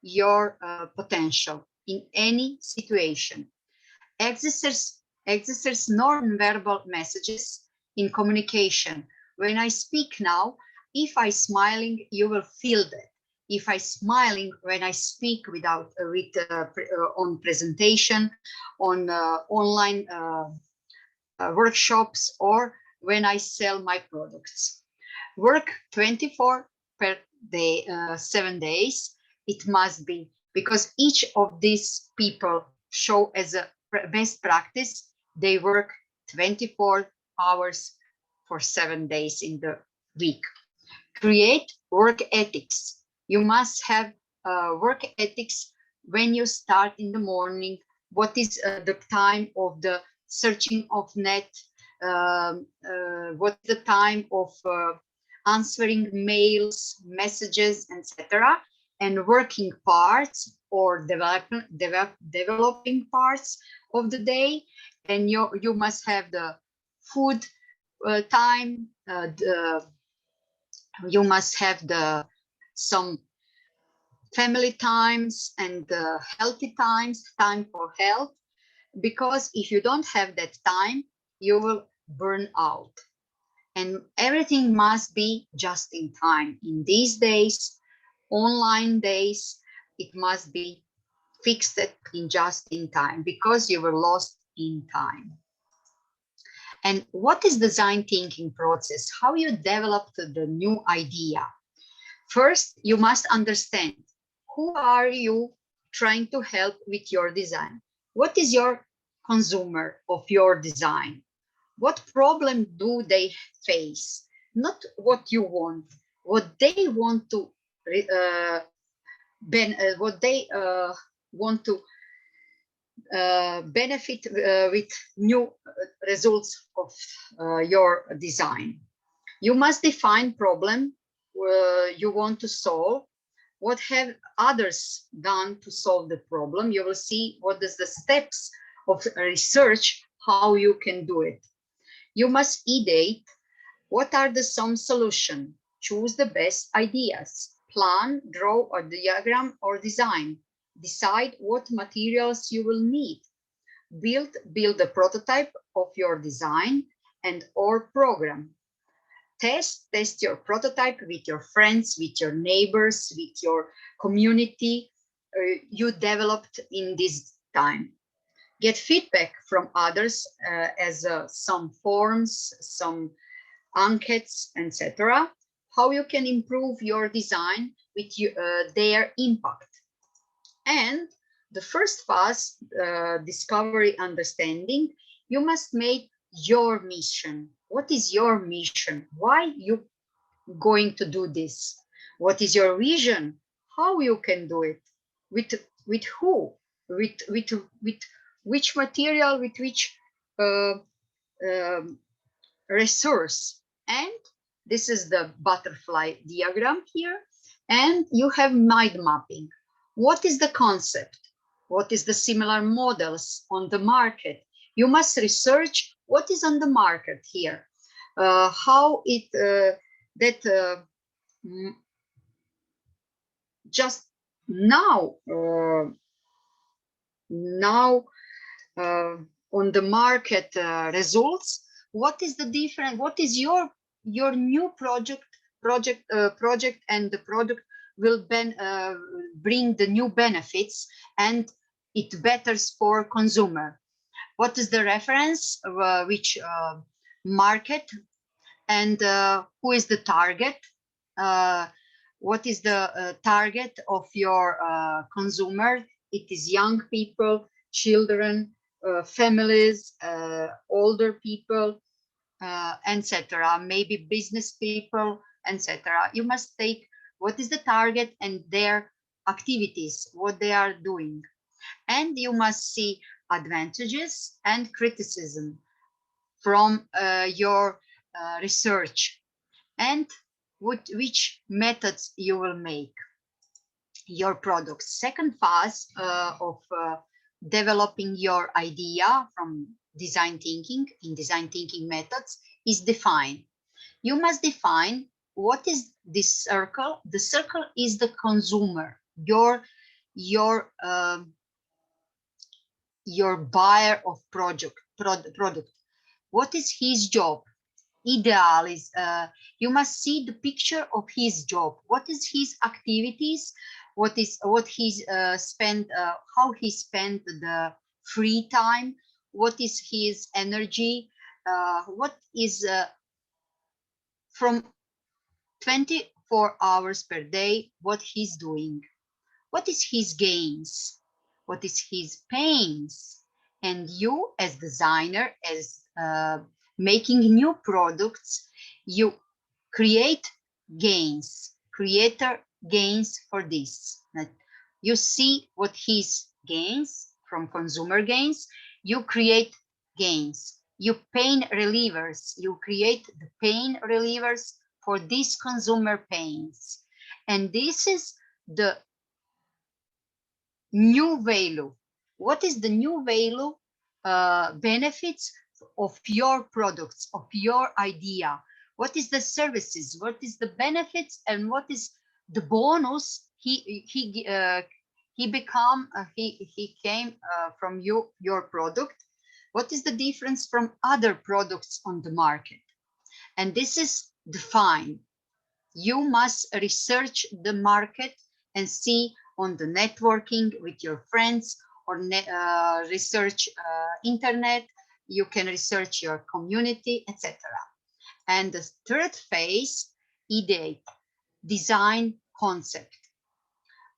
your potential in any situation. Exercise non-verbal messages in communication. When I speak now, if I smiling, you will feel that. If I smiling when I speak without on presentation, on online workshops, or when I sell my products. Work 24 per day, 7 days. It must be, because each of these people show as a best practice, they work 24 hours for 7 days in the week. Create work ethics. You must have work ethics when you start in the morning. What is the time of the searching of net? What's the time of answering mails, messages, etc. And working parts or developing parts of the day. And you must have the food time. You must have some family times and healthy times, time for health. Because if you don't have that time, you will burn out. And everything must be just in time. In these days, online days, it must be fixed in just in time, because you were lost in time. And what is design thinking process? How you developed the new idea? First, you must understand who are you trying to help with your design? What is your consumer of your design? What problem do they face? Not what you want, what they want to benefit with new results of your design. You must define problem you want to solve. What have others done to solve the problem? You will see what is the steps of research, how you can do it. You must ideate what are some solutions. Choose the best ideas. Plan, draw a diagram or design. Decide what materials you will need. Build a prototype of your design and or program. Test your prototype with your friends, with your neighbors, with your community you developed in this time. Get feedback from others as some forms, some enquetes, etc. How you can improve your design with their impact. And the first phase, discovery, understanding, you must make your mission. What is your mission? Why you going to do this? What is your vision? How you can do it? With who? With which material? With which resource? And this is the butterfly diagram here. And you have mind mapping. What is the concept? What is the similar models on the market? You must research what is on the market here. How it just now on the market results. What is the difference? What is your new project and the product will bring the new benefits, and it better for consumer. What is the reference, which market, and who is the target? What is the target of your consumer? It is young people, children, families, older people, etc. Maybe business people, etc. You must take what is the target and their activities, what they are doing. And you must see advantages and criticism from your research, and which methods you will make your products. Second phase of developing your idea from design thinking in design thinking methods is define. You must define what is this circle. The circle is the consumer, your buyer of product. What is his job? Ideal is you must see the picture of his job. What is his activities? What he's spent? How he spent the free time? What is his energy? What is from 24 hours per day? What he's doing? What is his gains? What is his pains? And you as designer, as making new products, you create gains, creator gains for this. You see what his gains from consumer gains, you create gains. You pain relievers, you create the pain relievers for these consumer pains. And this is the new value. What is the new value benefits of your products, of your idea? What is the services? What is the benefits? And what is the bonus he came from your product? What is the difference from other products on the market? And this is defined. You must research the market and see on the networking with your friends, or research internet. You can research your community, etc. And the third phase, ideate, design concept.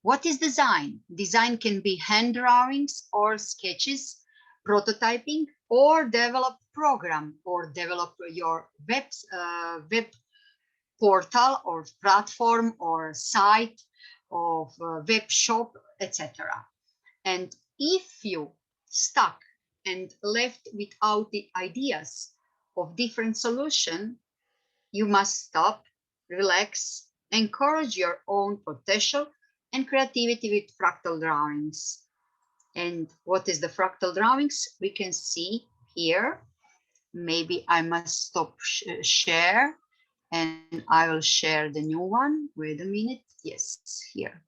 What is design? Design can be hand drawings or sketches, prototyping, or develop program, or develop your web portal or platform or site of web shop, etc. And if you stuck and left without the ideas of different solution, you must stop, relax, encourage your own potential and creativity with fractal drawings. And what is the fractal drawings? We can see here. Maybe I must stop share, and I will share the new one. Wait a minute. Yes, here.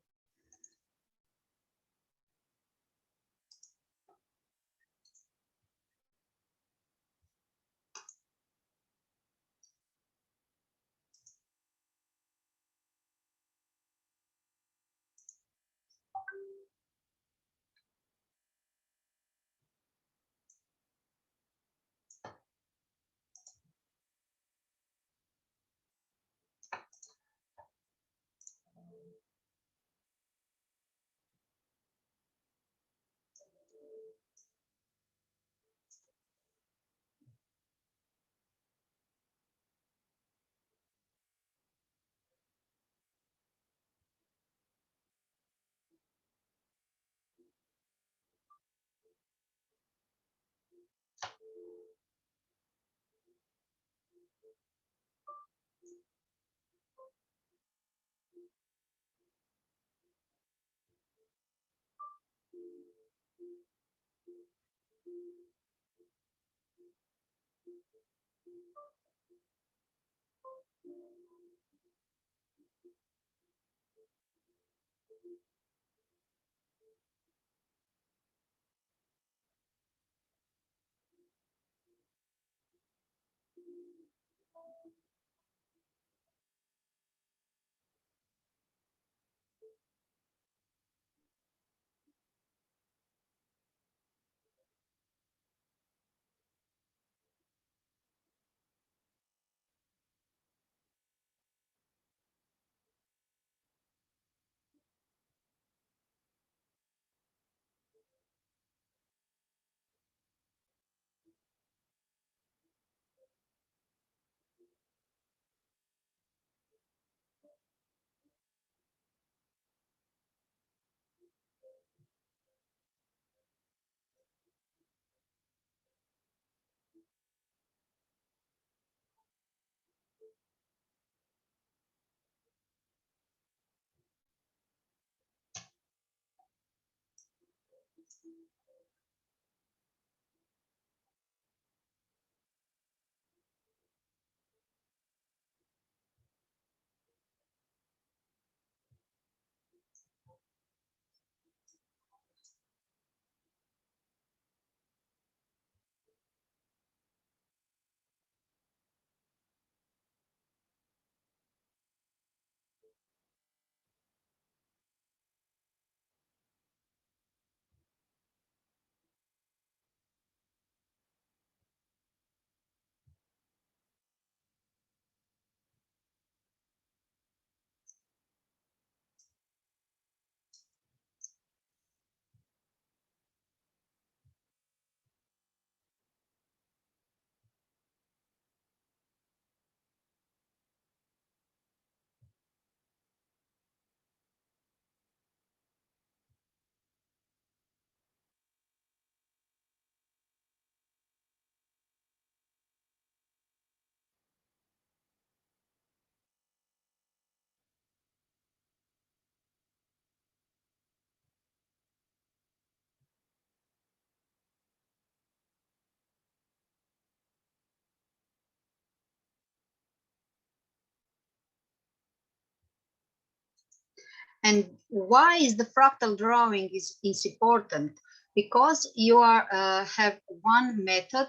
And why is the fractal drawing is important? Because you are have one method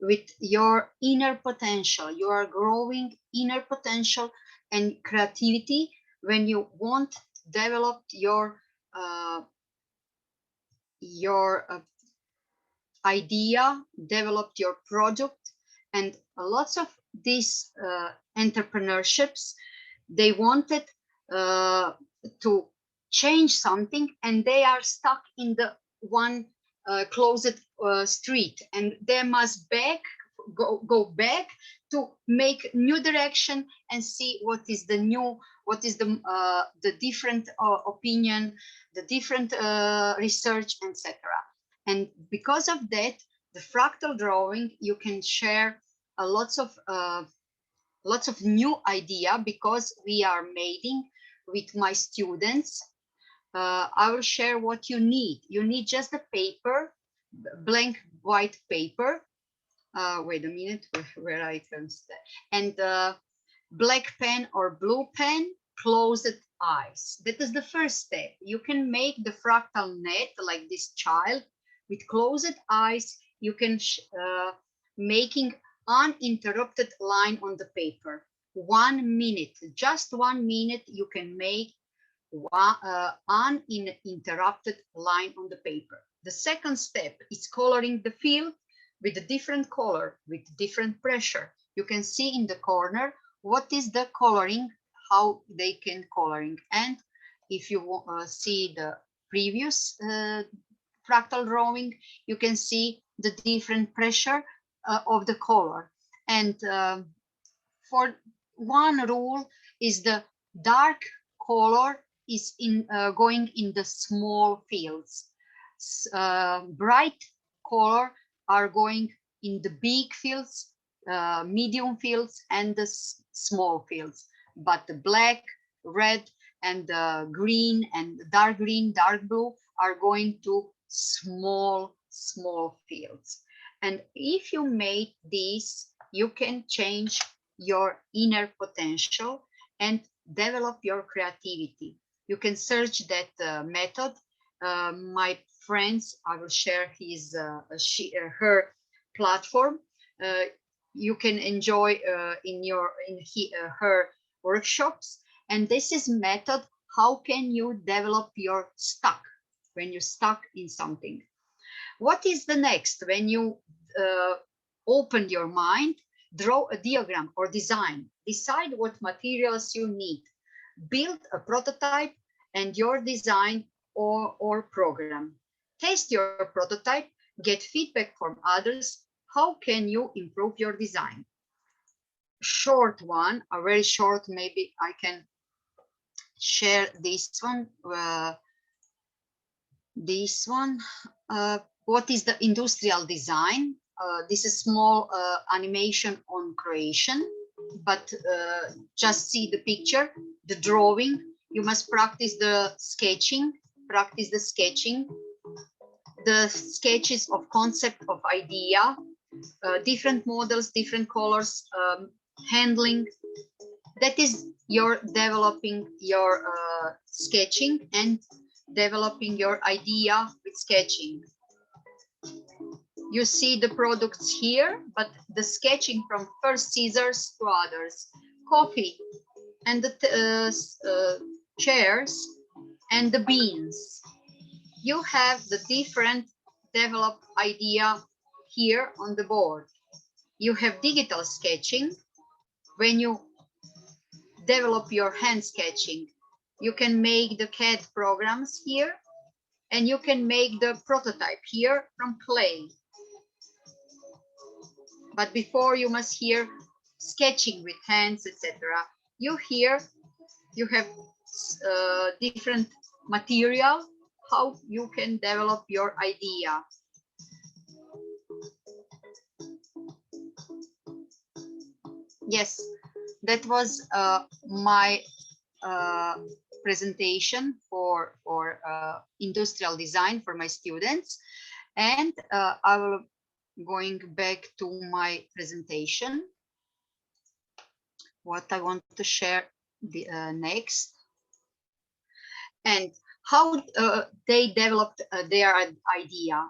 with your inner potential. You are growing inner potential and creativity when you want to develop your idea, develop your product, and lots of these entrepreneurships, they wanted to change something, and they are stuck in the one closed street, and they must go back to make new direction and see what is the new, what is the different opinion, the different research, etc. And because of that, the fractal drawing, you can share lots of new idea, because we are making with my students. I will share what you need. You need just a paper, blank white paper. Wait a minute, where I can stay. And black pen or blue pen, closed eyes. That is the first step. You can make the fractal net like this child with closed eyes. You can making uninterrupted line on the paper. 1 minute, just 1 minute, you can make uninterrupted line on the paper. The second step is coloring the field with a different color, with different pressure. You can see in the corner what is the coloring, how they can coloring. And if you see the previous fractal drawing, you can see the different pressure of the color. And for one rule is the dark color is going in the small fields. Bright color are going in the big fields, medium fields, and the small fields. But the black, red, and green, and dark green, dark blue are going to small fields. And if you make this, you can change your inner potential and develop your creativity. You can search that method. My friends, I will share his her platform. You can enjoy her workshops. And this is method, how can you develop your stuck when you're stuck in something. What is the next? When you open your mind, draw a diagram or design, decide what materials you need, build a prototype and your design or program. Test your prototype, get feedback from others. How can you improve your design? Short one, a very short, maybe I can share this one. What is the industrial design? This is small animation on creation, but just see the picture, the drawing. You must practice the sketching, the sketches of concept of idea, different models, different colors, handling. That is your developing your sketching and developing your idea with sketching. You see the products here, but the sketching from first scissors to others, coffee and the chairs and the beans. You have the different developed idea here on the board. You have digital sketching. When you develop your hand sketching, you can make the CAD programs here, and you can make the prototype here from clay. But before, you must here sketching with hands, etc. You have different material, how you can develop your idea. Yes, that was my presentation for industrial design for my students, and I will going back to my presentation. What I want to share the next, and how they developed their idea.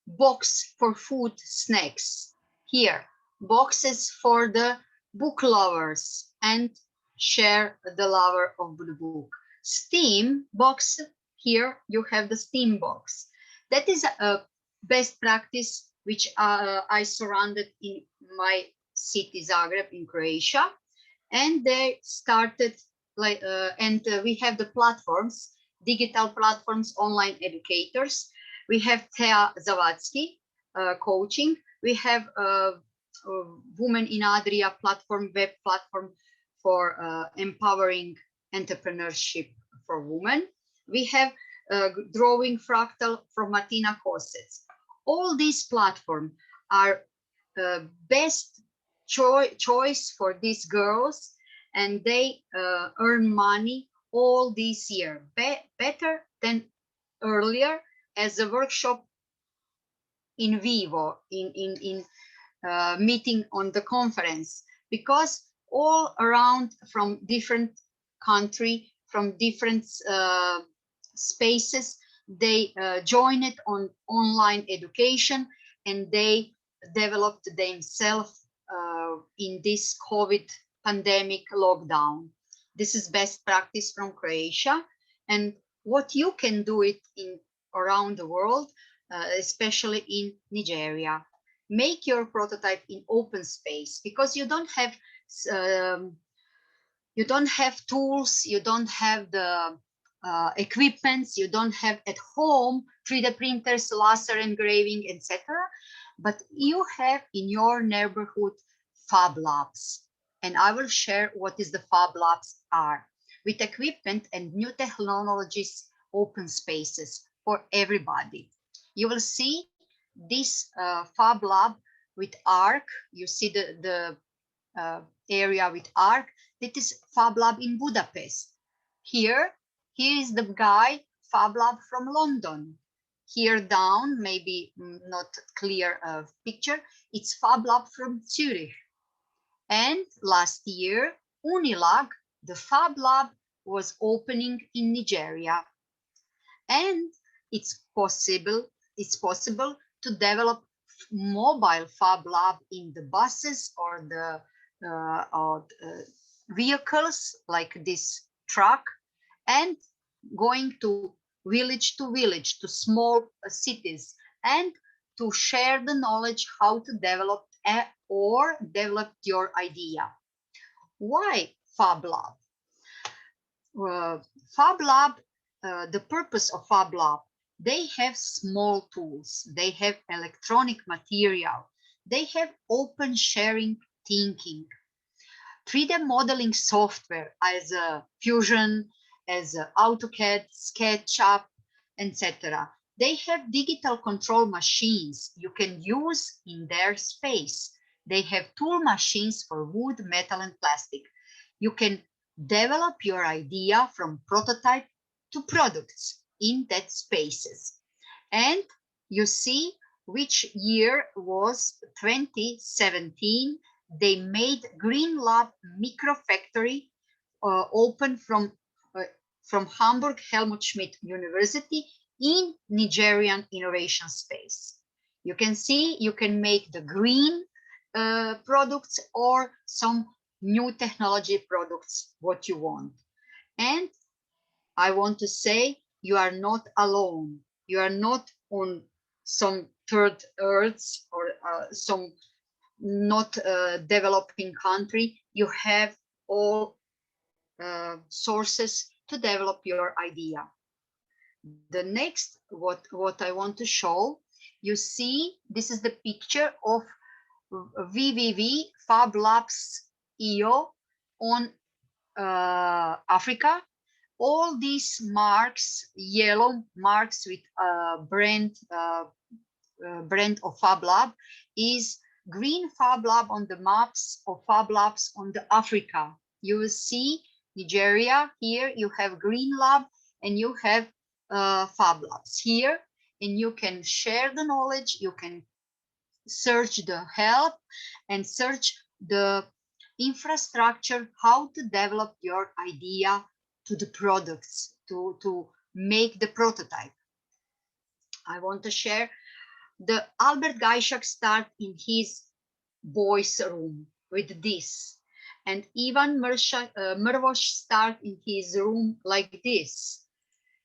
Box for food snacks. Here, boxes for the book lovers and share the lover of the book. Steam box. Here you have the steam box. That is a best practice which I surrounded in my city, Zagreb, in Croatia, and they started like and we have the platforms, digital platforms, online educators. We have Thea Zavatsky coaching. We have Women in Adria platform, web platform for empowering entrepreneurship for women. We have Drawing Fractal from Martina Kosec. All these platforms are best choice for these girls, and they earn money all this year, better than earlier as a workshop in vivo, in meeting on the conference, because all around from different country, from different spaces, they join it on online education, and they developed themselves in this COVID pandemic lockdown. This is best practice from Croatia, and what you can do it in around the world, especially in Nigeria. Make your prototype in open space, because you don't have tools, you don't have the equipments, you don't have at home 3D printers, laser engraving, etc. But you have in your neighborhood Fab Labs, and I will share what is the Fab Labs are, with equipment and new technologies, open spaces for everybody. You will see this Fab Lab with ARC. You see the area with ARC. That is Fab Lab in Budapest. Here is the guy, Fab Lab from London. Here down, maybe not clear picture, it's Fab Lab from Zurich. And last year, Unilag, the Fab Lab, was opening in Nigeria. And it's possible to develop mobile Fab Lab in the buses or the vehicles like this truck, and going to village, to small cities, and to share the knowledge how to develop or develop your idea. Why Fab Lab? Fab Lab, the purpose of Fab Lab, they have small tools, they have electronic material, they have open sharing thinking, 3D modeling software as a Fusion, as a AutoCAD, SketchUp, etc. They have digital control machines you can use in their space. They have tool machines for wood, metal, and plastic. You can develop your idea from prototype to products in that spaces. And You see which year was 2017. They made Green Lab microfactory open from Hamburg Helmut Schmidt University in Nigerian innovation space. You can see you can make the green products or some new technology products, what you want. And I want to say you are not alone. You are not on some third earths or some not developing country. You have all sources to develop your idea. The next, what I want to show, you see, this is the picture of www Fab Labs EO on Africa. All these marks, yellow marks with brand of Fab Lab, is green Fab Lab on the maps of Fab Labs on the Africa. You will see Nigeria here. You have Green Lab and you have Fab Labs here, and you can share the knowledge. You can search the help and search the infrastructure, how to develop your idea to the products, to make the prototype. I want to share the Albert Gaishak start in his boys' room with this, and Ivan Mervosh start in his room like this,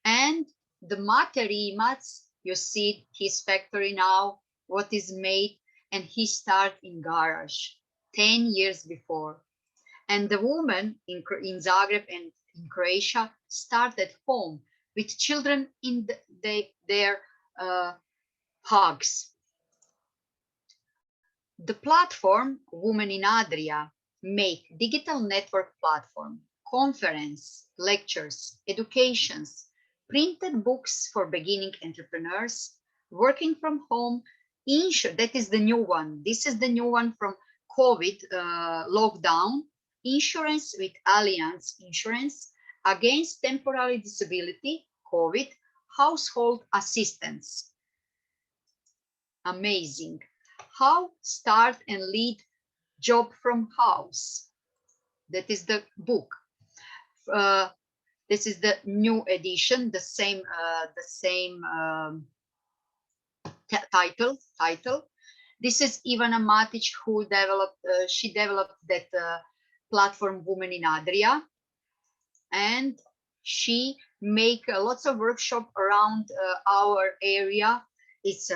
and the Mate Rimats, you see his factory now, what is made, and he start in garage 10 years before. And the woman in Zagreb and in Croatia start at home with children in their hugs. The platform Women in Adria make digital network platform, conference, lectures, educations, printed books for beginning entrepreneurs, working from home, that is the new one. This is the new one from COVID lockdown, insurance with Allianz Insurance, against temporary disability, COVID, household assistance. Amazing. How start and lead job from house. That is the book. This is the new edition, the same title. This is Ivana Matic, who developed. She developed that platform, Women in Adria, and she make lots of workshop around our area. It's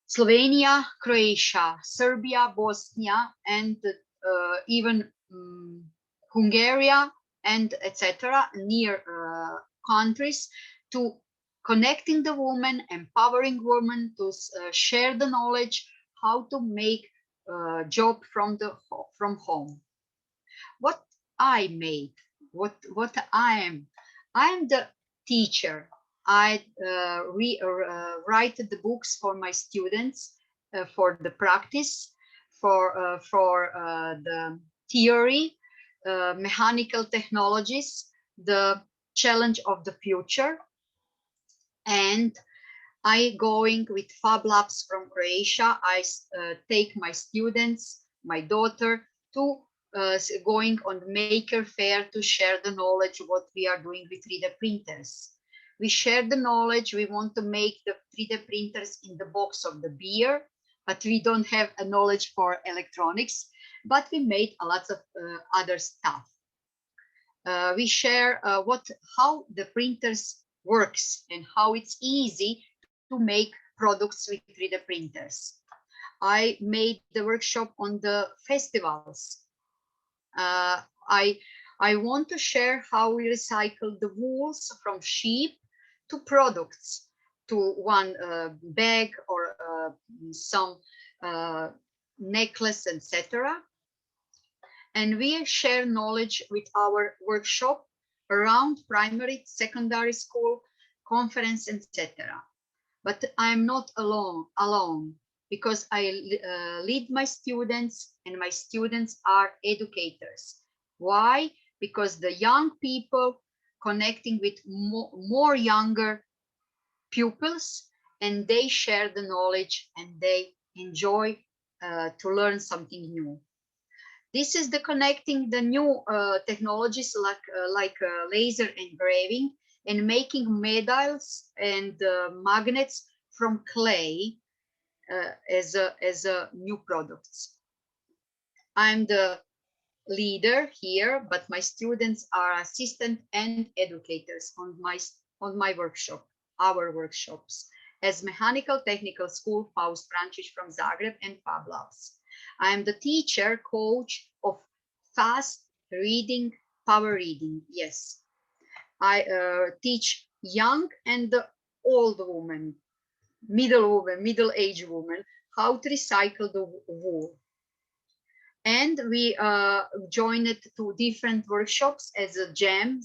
Slovenia, Croatia, Serbia, Bosnia, and even Hungary and etc. near countries, to connecting the women, empowering women to share the knowledge how to make a job from home. What I made, what I am the teacher. I write the books for my students for the practice, for the theory, mechanical technologies, the challenge of the future. And I going with Fab Labs from Croatia. I take my students, my daughter, to going on the Maker Fair to share the knowledge what we are doing with 3D printers. We share the knowledge. We want to make the 3D printers in the box of the beer, but we don't have a knowledge for electronics, but we made a lot of other stuff. We share how the printers works and how it's easy to make products with 3D printers. I made the workshop on the festivals. I want to share how we recycle the wools from sheep to products, to one bag or some necklace, etc. And we share knowledge with our workshop around primary, secondary school, conference, etc. But I'm not alone because I lead my students, and my students are educators. Why? Because the young people connecting with more younger pupils and they share the knowledge and they enjoy to learn something new. This is the connecting the new technologies like laser engraving and making medals and magnets from clay as a new products. I'm the leader here, but my students are assistant and educators on my workshop, our workshops, as Mechanical Technical School Faust Frančić from Zagreb and Fab Labs. I am the teacher coach of fast reading, power reading. Yes, I teach young and old women, middle-aged women, how to recycle the wool. And we joined two different workshops as a jam,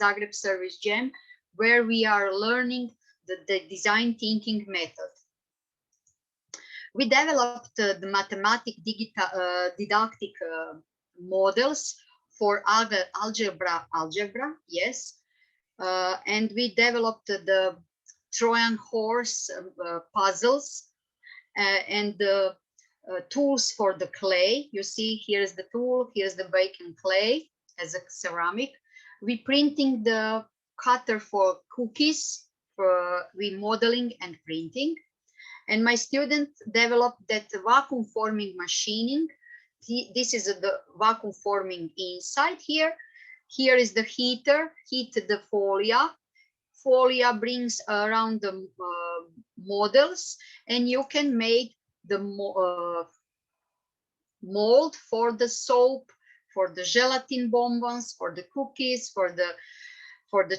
Zagreb Service Jam, where we are learning the design thinking method. We developed the mathematic didactic models for other algebra, yes. And we developed the Trojan horse puzzles and the tools for the clay. You see, here's the tool, here's the baking clay as a ceramic. We printing the cutter for cookies, for remodeling and printing. And my students developed that vacuum forming machining. This is the vacuum forming inside here. Here is the heater, heat the folia. Folia brings around the models, and you can make the mold for the soap, for the gelatin bonbons, for the cookies, for the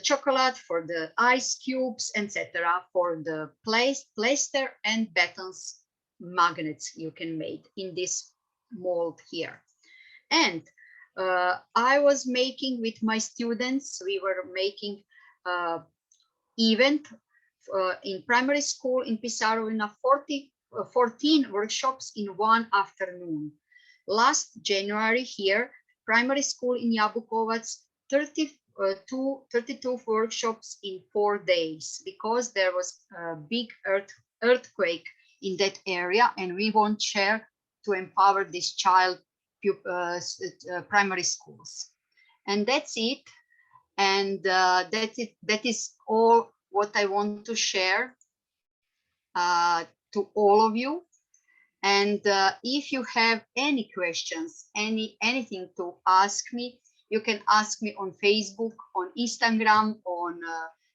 chocolate, for the ice cubes, etc. For the plaster and buttons, magnets you can make in this mold here. And I was making with my students, we were making event in primary school in Pisarina, 14 workshops in one afternoon. Last January here, primary school in Jabukovac, 32 workshops in 4 days, because there was a big earthquake in that area, and we want share to empower this child primary schools. And that's it. And that is all what I want to share to all of you. And if you have any questions, anything to ask me, you can ask me on Facebook, on Instagram, on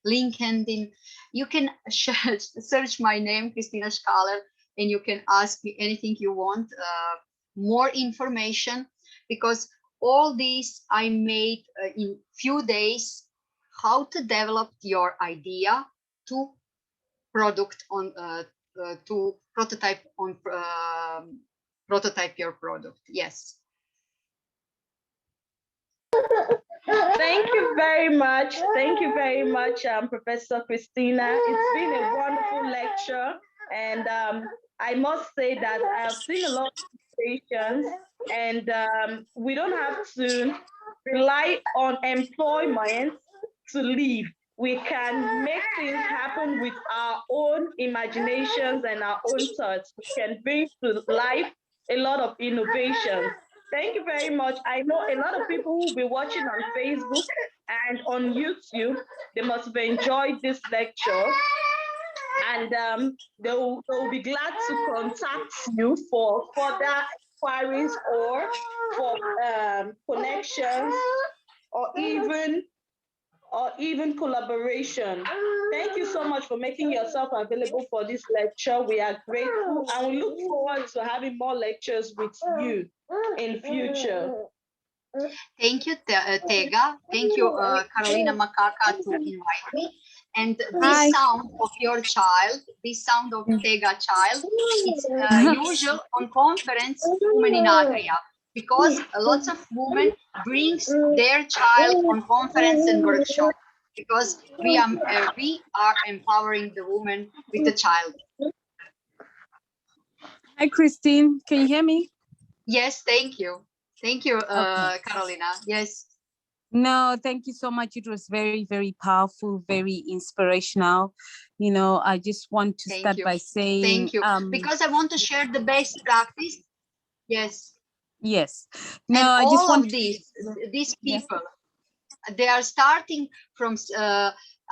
LinkedIn. You can search my name, Kristina Skaler, and you can ask me anything you want, more information, because all these I made in few days, how to develop your idea to product on to prototype on prototype your product. Yes. Thank you very much. Thank you very much, Professor Kristina. It's been a wonderful lecture, and I must say that I've seen a lot of situations, and we don't have to rely on employment to live. We can make things happen with our own imaginations and our own thoughts. We can bring to life a lot of innovations. Thank you very much. I know a lot of people will be watching on Facebook and on YouTube. They must have enjoyed this lecture, and they'll be glad to contact you for further inquiries or for connections or even collaboration. Thank you so much for making yourself available for this lecture. We are grateful, and we look forward to having more lectures with you in future. Thank you, Tega. Thank you, Carolina Makaka, to invite me. And this sound of your child, this sound of Tega child, it's usual on conference Women in Adria, because lots of women brings their child on conference and workshop, because we are empowering the woman with the child. Hi, Christine. Can you hear me? Yes, thank you. Thank you, Okay. Carolina. Yes. No, thank you so much. It was very, very powerful, very inspirational. I just want to Thank start you. by saying, Thank you. Because I want to share the best practice. Yes. yes. No, And I just all want of these yes. people, they are starting from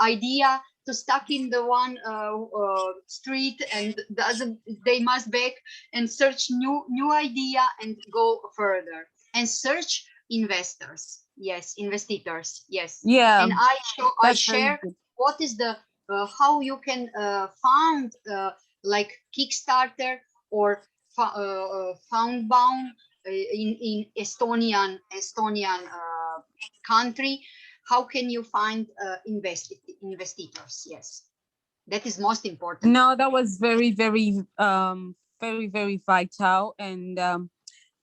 idea to stuck in the one street and they must back and search new idea and go further and search investors. Yes, investors. Yes. Yeah, And I that's very share good. what is the how you can found like Kickstarter or Foundbound in Estonian country. How can you find investors? Yes, that is most important. No, that was very, very, very, very vital. And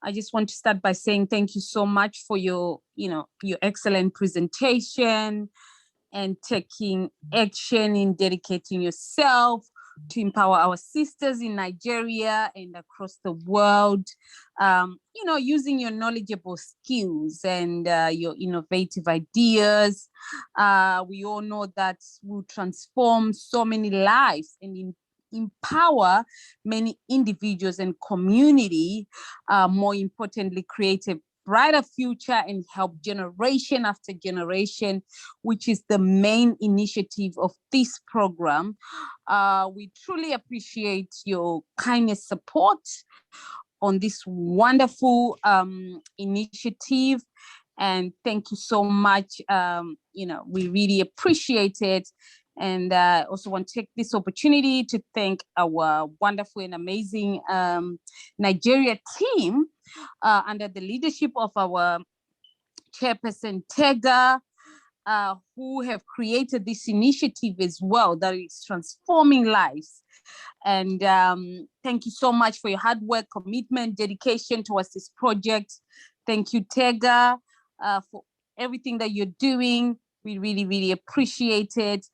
I just want to start by saying thank you so much for your excellent presentation and taking action in dedicating yourself to empower our sisters in Nigeria and across the world, using your knowledgeable skills and your innovative ideas. We all know that will transform so many lives and empower many individuals and community, more importantly, create a brighter future and help generation after generation, which is the main initiative of this program. We truly appreciate your kindness support on this wonderful initiative. And thank you so much. We really appreciate it. And also want to take this opportunity to thank our wonderful and amazing Nigeria team under the leadership of our chairperson, Tega, who have created this initiative as well that is transforming lives. And thank you so much for your hard work, commitment, dedication towards this project. Thank you, Tega, for everything that you're doing. We really, really appreciate it.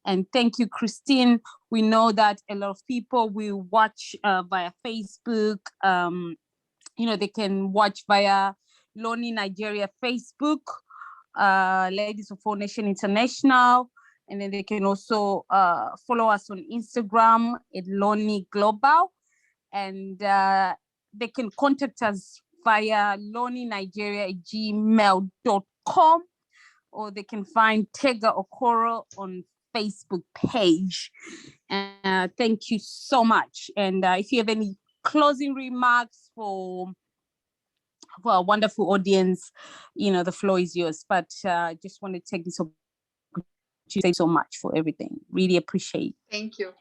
And thank you, Christine. We know that a lot of people will watch via Facebook. They can watch via Lonely Nigeria Facebook, Ladies of All Nation International. And then they can also follow us on Instagram at Lonely Global. And they can contact us via lonelynigeria@gmail.com, or they can find Tega Okoro on Facebook page. Thank you so much. And if you have any closing remarks for our wonderful audience, the floor is yours. But I just want to take this opportunity to say so much for everything. Really appreciate. Thank you.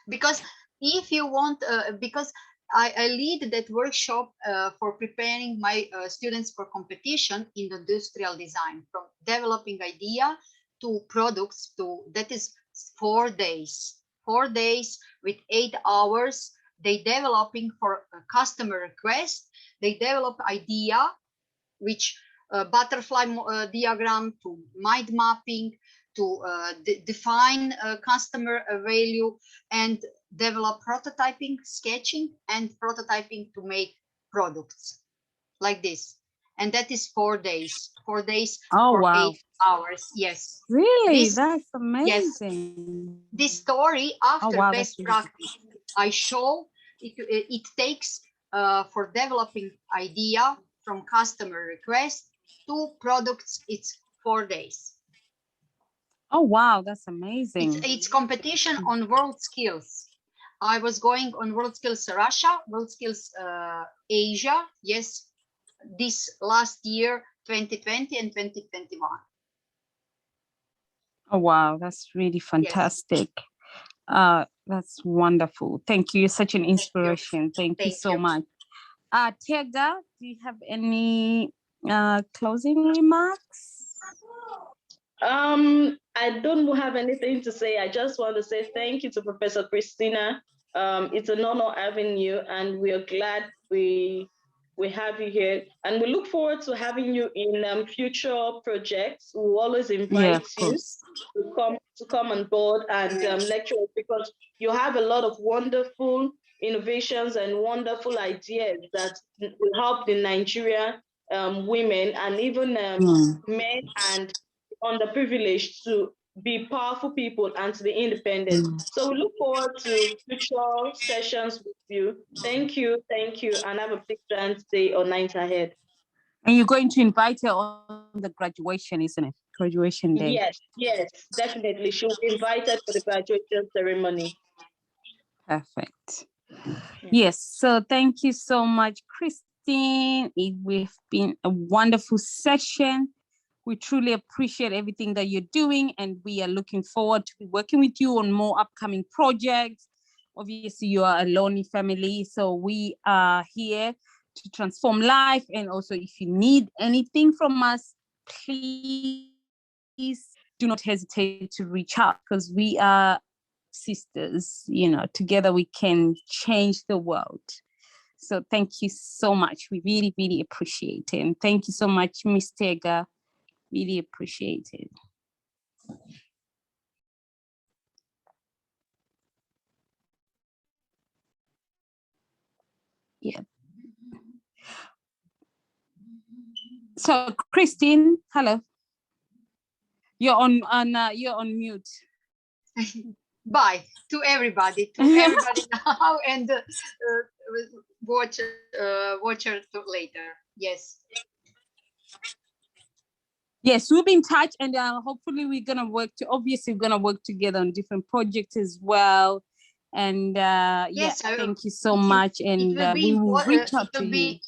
Because if you want, because I lead that workshop for preparing my students for competition in industrial design, from developing idea to products, that is 4 days. 4 days with 8 hours. They developing for a customer request. They develop idea, which butterfly diagram to mind mapping, to define customer value, and develop prototyping, sketching, and prototyping to make products like this. And that is 4 days. 4 days for wow. 8 hours. Yes. Really? That's amazing. Yes. This story after wow, best practice. I show it takes for developing idea from customer request to products, it's 4 days. Oh, wow, that's amazing. It's competition on world skills. I was going on world skills Russia, world skills Asia, yes, this last year, 2020 and 2021. Oh, wow, that's really fantastic. Yes. That's wonderful. Thank you. You're such an inspiration. Thank you so much. Tega, do you have any closing remarks? I don't have anything to say. I just want to say thank you to Professor Kristina. It's an honor having you, and we are glad we have you here. And we look forward to having you in future projects. We'll always invite you to come on board and lecture, because you have a lot of wonderful innovations and wonderful ideas that will help the Nigeria women and even men and underprivileged to be powerful people and to be independent. So we look forward to future sessions with you. Thank you, and have a pleasant day or night ahead. And you're going to invite her on the graduation, isn't it? Graduation day. Yes, definitely. She'll be invited for the graduation ceremony. Perfect. Yes, so thank you so much, Christine. We've been a wonderful session. We truly appreciate everything that you're doing, and we are looking forward to be working with you on more upcoming projects. Obviously, you are a lonely family, so we are here to transform life. And also, if you need anything from us, please do not hesitate to reach out, because we are sisters. Together we can change the world. So thank you so much. We really, really appreciate it. And thank you so much, Ms. Tega. Really appreciate it. Yeah. So Christine, hello. You're on mute. Bye to everybody now, and watch her later. Yes. Yes, we'll be in touch, and hopefully we're gonna we're gonna work together on different projects as well. And yes, thank you so much, and we will reach out to you.